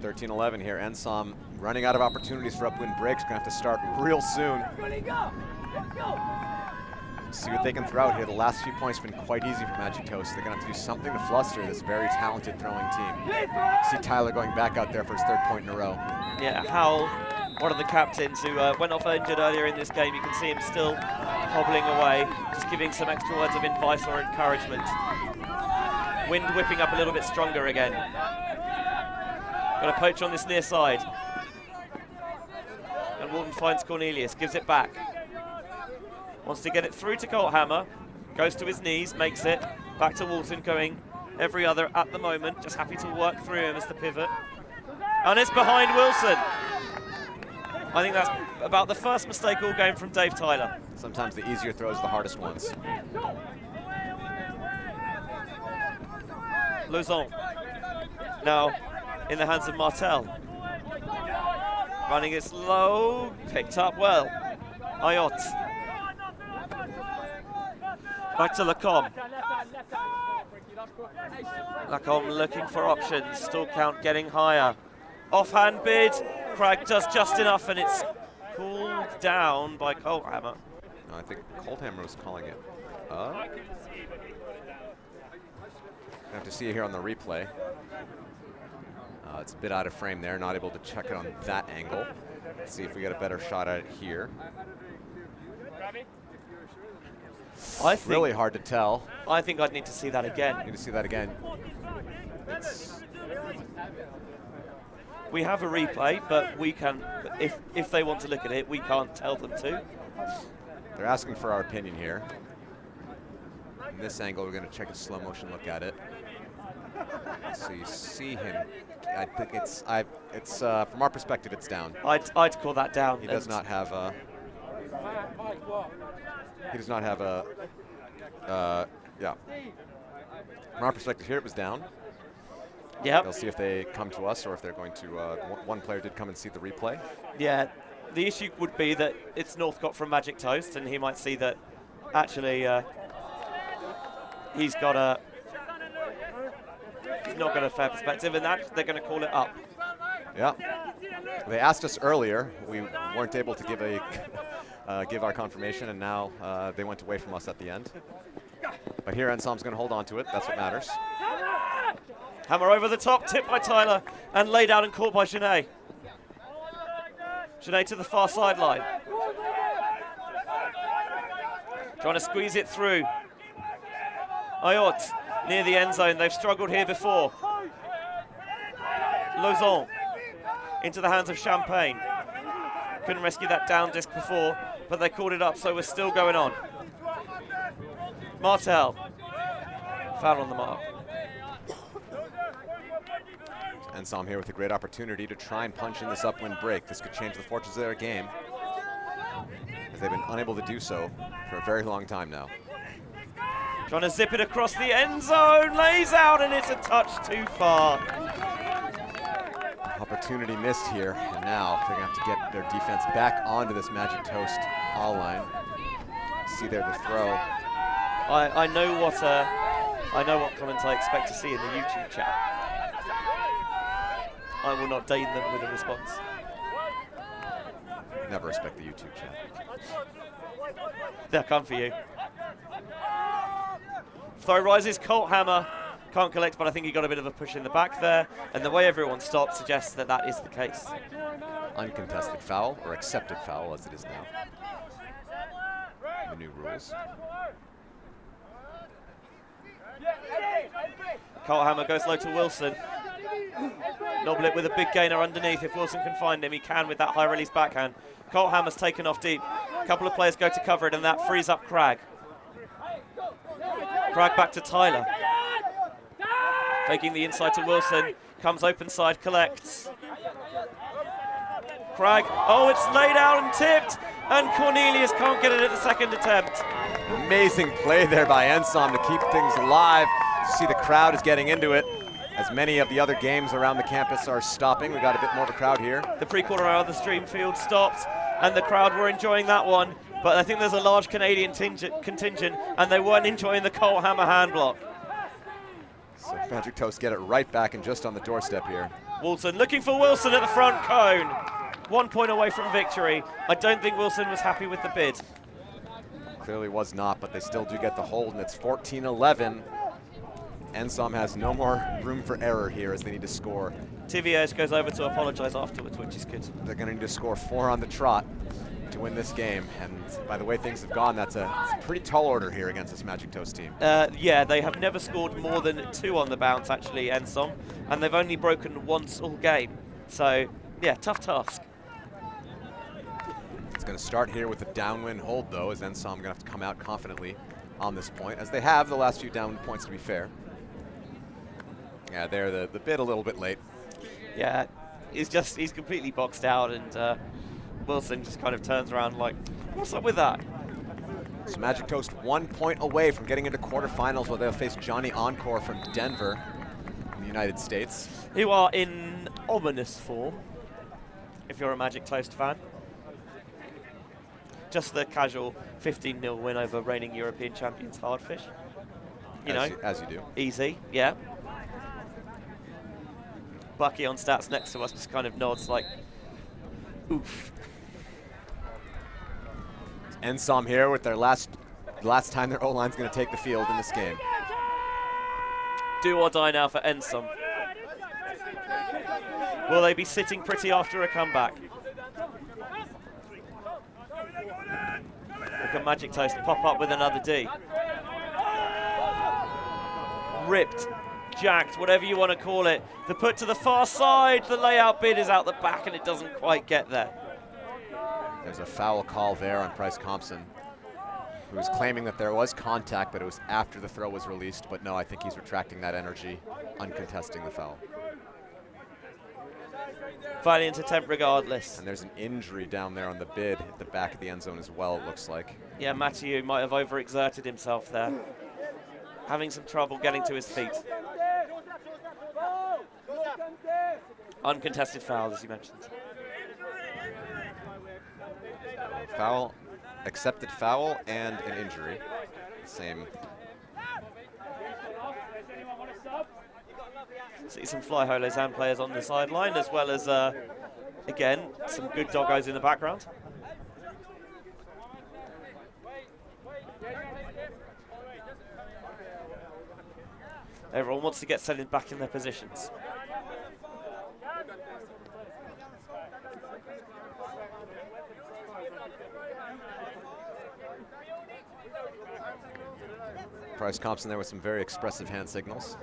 13-11 here. Ensom running out of opportunities for upwind breaks. Gonna have to start real soon. See what they can throw out here. The last few points have been quite easy for Magic Toast. They're gonna have to do something to fluster this very talented throwing team. See Tyler going back out there for his 3rd point in a row. Yeah, Howell, one of the captains who went off injured earlier in this game. You can see him still hobbling away, just giving some extra words of advice or encouragement. Wind whipping up a little bit stronger again. Got a poach on this near side. And Walton finds Cornelius, gives it back. Wants to get it through to Colthammer. Goes to his knees, makes it. Back to Walton, going every other at the moment. Just happy to work through him as the pivot. And it's behind Wilson. I think that's about the first mistake all game from Dave Tyler. Sometimes the easier throws are the hardest ones. Lauzon now in the hands of Martel. Running it slow, picked up well. Ayot. Back to Lacombe. Lacombe looking for options, still count getting higher. Offhand bid, Cragg does just enough and it's cooled down by Colthammer. I think Colthammer was calling it up. I have to see it here on the replay. It's a bit out of frame there, not able to check it on that angle. Let's see if we get a better shot at it here. I think really hard to tell. I think I'd need to see that again. Need to see that again. We have a replay, but we can, if they want to look at it, we can't tell them to. They're asking for our opinion here. In this angle, we're going to check a slow motion look at it. So you see him. I think it's from our perspective, it's down. I'd call that down. He does not have a. He does not have a. Yeah. From our perspective here, it was down. Yeah. They'll see if they come to us or if they're going to. One player did come and see the replay. Yeah. The issue would be that it's Northcott from Magic Toast, and he might see that actually he's not got a fair perspective, and that they're going to call it up. Yeah. They asked us earlier. We weren't able to give give our confirmation, and now they went away from us at the end. But here Ensom's going to hold on to it. That's what matters. Hammer over the top, tipped by Tyler, and laid out and caught by Genet. Genet to the far sideline. Trying to squeeze it through. Ayot near the end zone. They've struggled here before. Lauzon into the hands of Champagne. Couldn't rescue that down disc before, but they called it up, so we're still going on. Martel. Foul on the mark. Ensom here with a great opportunity to try and punch in this upwind break. This could change the fortunes of their game, as they've been unable to do so for a very long time now. Trying to zip it across the end zone, lays out, and it's a touch too far. Opportunity missed here, and now they're going to have to get their defense back onto this Magic Toast all line. See there the throw. I know what comments I expect to see in the YouTube chat. I will not deign them with a response. Never respect the YouTube chat. They'll come for you. Throw rises, Colt Hammer. Can't collect, but I think he got a bit of a push in the back there. And the way everyone stopped suggests that that is the case. Uncontested foul, or accepted foul as it is now. The new rules. Colt Hammer goes low to Wilson. Noblet with a big gainer underneath. If Wilson can find him, he can with that high release backhand. Colt Hammer's taken off deep. A couple of players go to cover it, and that frees up Cragg. Cragg back to Tyler. Taking the inside to Wilson. Comes open side, collects. Cragg, oh, it's laid out and tipped, and Cornelius can't get it at the second attempt. Amazing play there by Ensom to keep things alive. You see the crowd is getting into it, as many of the other games around the campus are stopping. We got a bit more of a crowd here. The pre-quarter hour of the stream field stopped, and the crowd were enjoying that one, but I think there's a large Canadian contingent, and they weren't enjoying the Colt Hammer hand block. So Magic Toast get it right back and just on the doorstep here. Wilson looking for Wilson at the front cone. 1 point away from victory. I don't think Wilson was happy with the bid. Clearly was not, but they still do get the hold, and it's 14-11. Ensom has no more room for error here as they need to score. Tiviers goes over to apologize afterwards, which is good. They're going to need to score 4 on the trot to win this game, and by the way things have gone, it's a pretty tall order here against this Magic Toast team. Yeah, they have never scored more than 2 on the bounce, actually, Ensom, and they've only broken once all game. So, yeah, tough task. It's going to start here with a downwind hold, though, as Ensom going to have to come out confidently on this point, as they have the last few downwind points, to be fair. Yeah, there, the bid a little bit late. Yeah, he's completely boxed out, and Wilson just kind of turns around like, what's up with that? So Magic Toast 1 point away from getting into quarterfinals, where they'll face Johnny Encore from Denver in the United States. Who are in ominous form, if you're a Magic Toast fan. Just the casual 15-0 win over reigning European champions Hardfish. As you do. Easy, yeah. Bucky on stats next to us just kind of nods like, oof. Ensom here with their last time their O-line's going to take the field in this game. Do or die now for Ensom. Will they be sitting pretty after a comeback? Look at Magic Toast pop up with another D. Ripped, jacked, whatever you want to call it. The put to the far side, the layout bid is out the back and it doesn't quite get there. There's a foul call there on Bryce Thompson, who was claiming that there was contact, but it was after the throw was released. But no, I think he's retracting that energy, uncontesting the foul. Valiant attempt regardless. And there's an injury down there on the bid at the back of the end zone as well, it looks like. Yeah, Mathieu might have overexerted himself there. Having some trouble getting to his feet. Uncontested foul, as you mentioned. Foul, accepted foul, and an injury. Same. See some fly holos and players on the sideline, as well as, again, some good doggos in the background. Everyone wants to get settled back in their positions. Bryce Thompson there with some very expressive hand signals.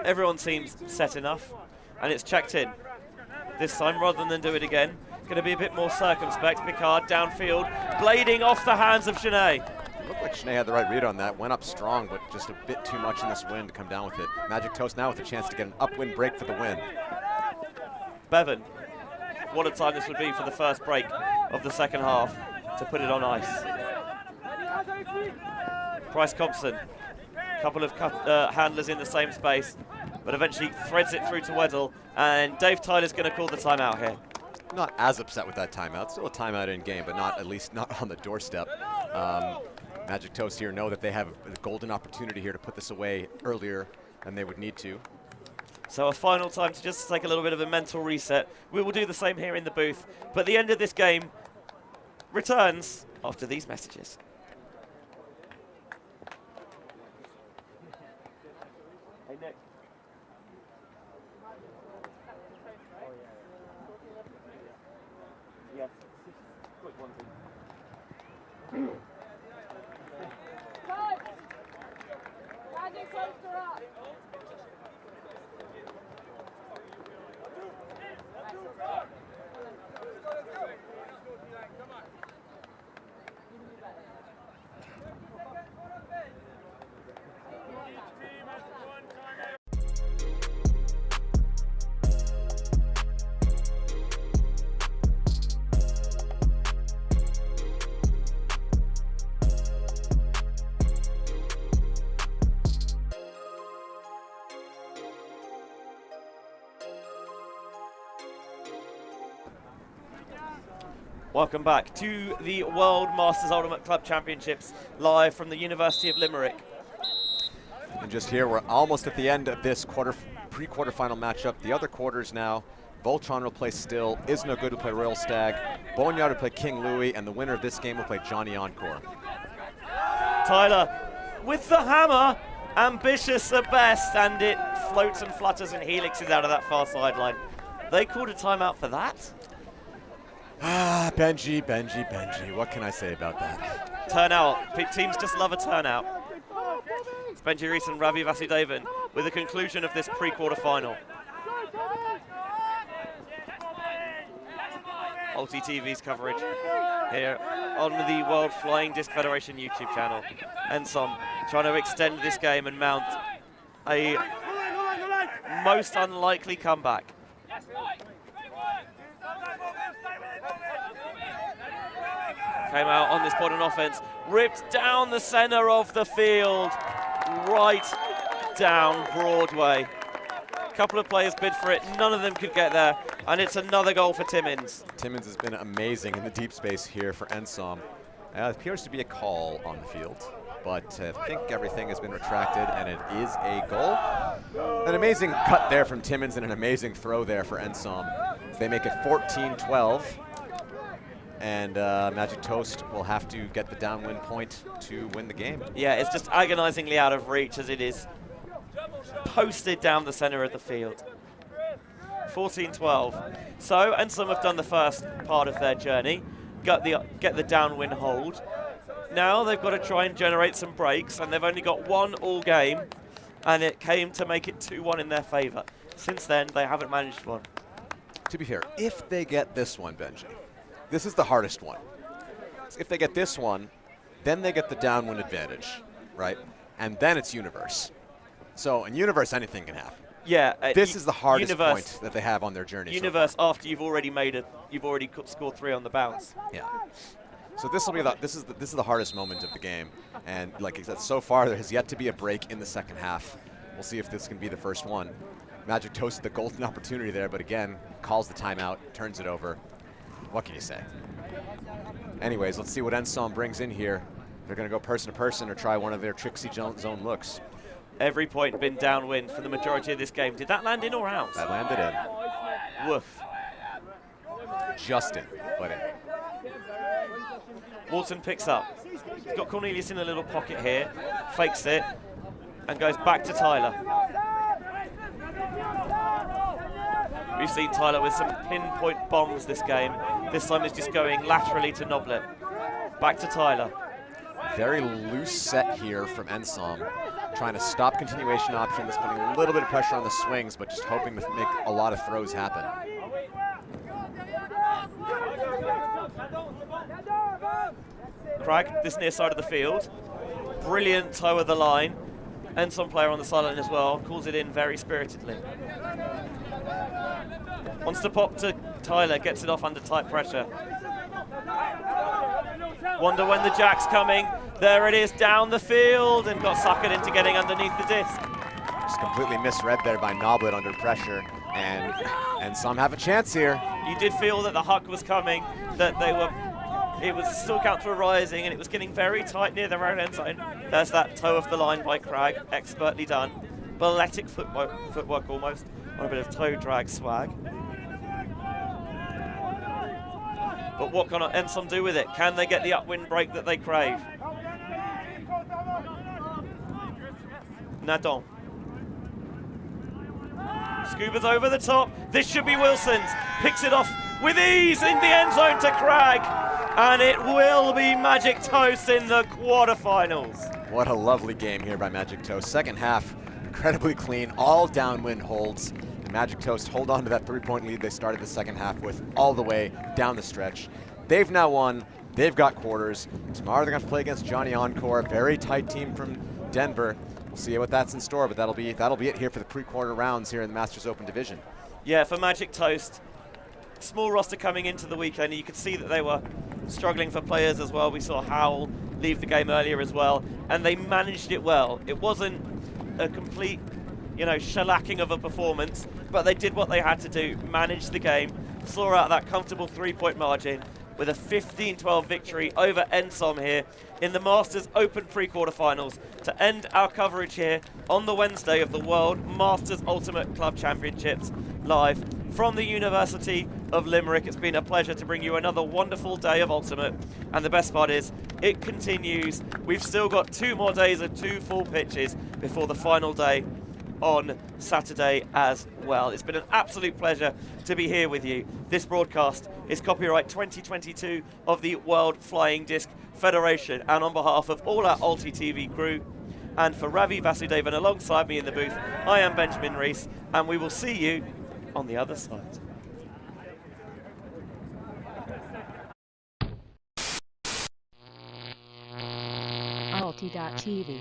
Everyone seems set enough, and it's checked in. This time, rather than do it again, it's going to be a bit more circumspect. Picard downfield, blading off the hands of Shanae. It looked like Shanae had the right read on that. Went up strong, but just a bit too much in this wind to come down with it. Magic Toast now with a chance to get an upwind break for the win. Bevan, what a time this would be for the first break of the second half to put it on ice. Bryce Thompson, a couple of handlers in the same space, but eventually threads it through to Weddle, and Dave Tyler's going to call the timeout here. not as upset with that timeout. Still a timeout in game, but not, at least not on the doorstep. Magic Toast here know that they have a golden opportunity here to put this away earlier than they would need to. So a final time to just take a little bit of a mental reset. We will do the same here in the booth. But the end of this game returns after these messages. Hey, Nick. Yes, quick one, please. Welcome back to the World Masters Ultimate Club Championships, live from the University of Limerick. And just here, we're almost at the end of this pre-quarterfinal matchup. The other quarters now, Voltron will play Still, Is No Good will play Royal Stag, Boneyard will play King Louis, and the winner of this game will play Johnny Encore. Tyler with the hammer, ambitious at best, and it floats and flutters and helixes out of that far sideline. They called a timeout for that? Ah, Benji, what can I say about that? Turnout. Teams just love a turnout. It's Benji Rees and Ravi Vasudevan with the conclusion of this pre-quarter final. Ulti TV's coverage here on the World Flying Disc Federation YouTube channel. Ensom trying to extend this game and mount a most unlikely comeback. Came out on this point on offense, ripped down the center of the field, right down Broadway. A couple of players bid for it, none of them could get there, and it's another goal for Timmins. Timmins has been amazing in the deep space here for Ensom. It appears to be a call on the field, but I think everything has been retracted, and it is a goal. An amazing cut there from Timmins and an amazing throw there for Ensom. They make it 14-12. And Magic Toast will have to get the downwind point to win the game. Yeah, it's just agonizingly out of reach as it is posted down the center of the field. 14-12. So Ensom have done the first part of their journey, get the downwind hold. Now they've got to try and generate some breaks, and they've only got one all game, and it came to make it 2-1 in their favor. Since then, they haven't managed one. To be fair, if they get this one, Benji, this is the hardest one. If they get this one, then they get the downwind advantage, right? And then it's Universe. So in Universe, anything can happen. Yeah. This is the hardest point that they have on their journey. Universe so after you've already scored 3 on the bounce. Yeah. So this will be this is the hardest moment of the game, and like I said, so far there has yet to be a break in the second half. We'll see if this can be the first one. Magic toasted the golden opportunity there, but again calls the timeout, turns it over. What can you say? Anyways, let's see what Ensom brings in here. They're going to go person to person or try one of their tricksy zone looks. Every point been downwind for the majority of this game. Did that land in or out? That landed in. Woof. Just in, but in. Walton picks up. He's got Cornelius in a little pocket here, fakes it, and goes back to Tyler. We've seen Tyler with some pinpoint bombs this game. This time it's just going laterally to Noblet. Back to Tyler. Very loose set here from Ensom. Trying to stop continuation options, putting a little bit of pressure on the swings, but just hoping to make a lot of throws happen. Crag, this near side of the field. Brilliant toe of the line. Ensom player on the sideline as well. Calls it in very spiritedly. Wants to pop to Tyler, gets it off under tight pressure. Wonder when the jack's coming. There it is down the field and got suckered into getting underneath the disc. Just completely misread there by Noblet under pressure. And Ensom have a chance here. You did feel that the huck was coming, that it was still counter rising, and it was getting very tight near their own end zone. There's that toe off the line by Cragg, expertly done. Balletic footwork almost, on a bit of toe drag swag. But what can Ensom do with it? Can they get the upwind break that they crave? Nadon. Scuba's over the top. This should be Wilson's. Picks it off with ease in the end zone to Cragg. And it will be Magic Toast in the quarterfinals. What a lovely game here by Magic Toast. Second half, incredibly clean, all downwind holds. Magic Toast hold on to that 3-point lead they started the second half with all the way down the stretch. They've now won. They've got quarters. Tomorrow they're going to play against Johnny Encore, a very tight team from Denver. We'll see what that's in store, but that'll be it here for the pre-quarter rounds here in the Masters Open division. Yeah, for Magic Toast, small roster coming into the weekend. You could see that they were struggling for players as well. We saw Howell leave the game earlier as well, and they managed it well. It wasn't a complete, shellacking of a performance, but they did what they had to do, managed the game, saw out that comfortable 3-point margin with a 15-12 victory over Ensom here in the Masters Open pre-quarterfinals to end our coverage here on the Wednesday of the World Masters Ultimate Club Championships live from the University of Limerick. It's been a pleasure to bring you another wonderful day of Ultimate, and the best part is it continues. We've still got 2 more days of 2 full pitches before the final day on Saturday as well. It's been an absolute pleasure to be here with you. This broadcast is copyright 2022 of the World Flying Disc Federation, and on behalf of all our Ulti TV crew and for Ravi Vasudevan alongside me in the booth, I am Benjamin Rees, and we will see you on the other side. Ulti.tv.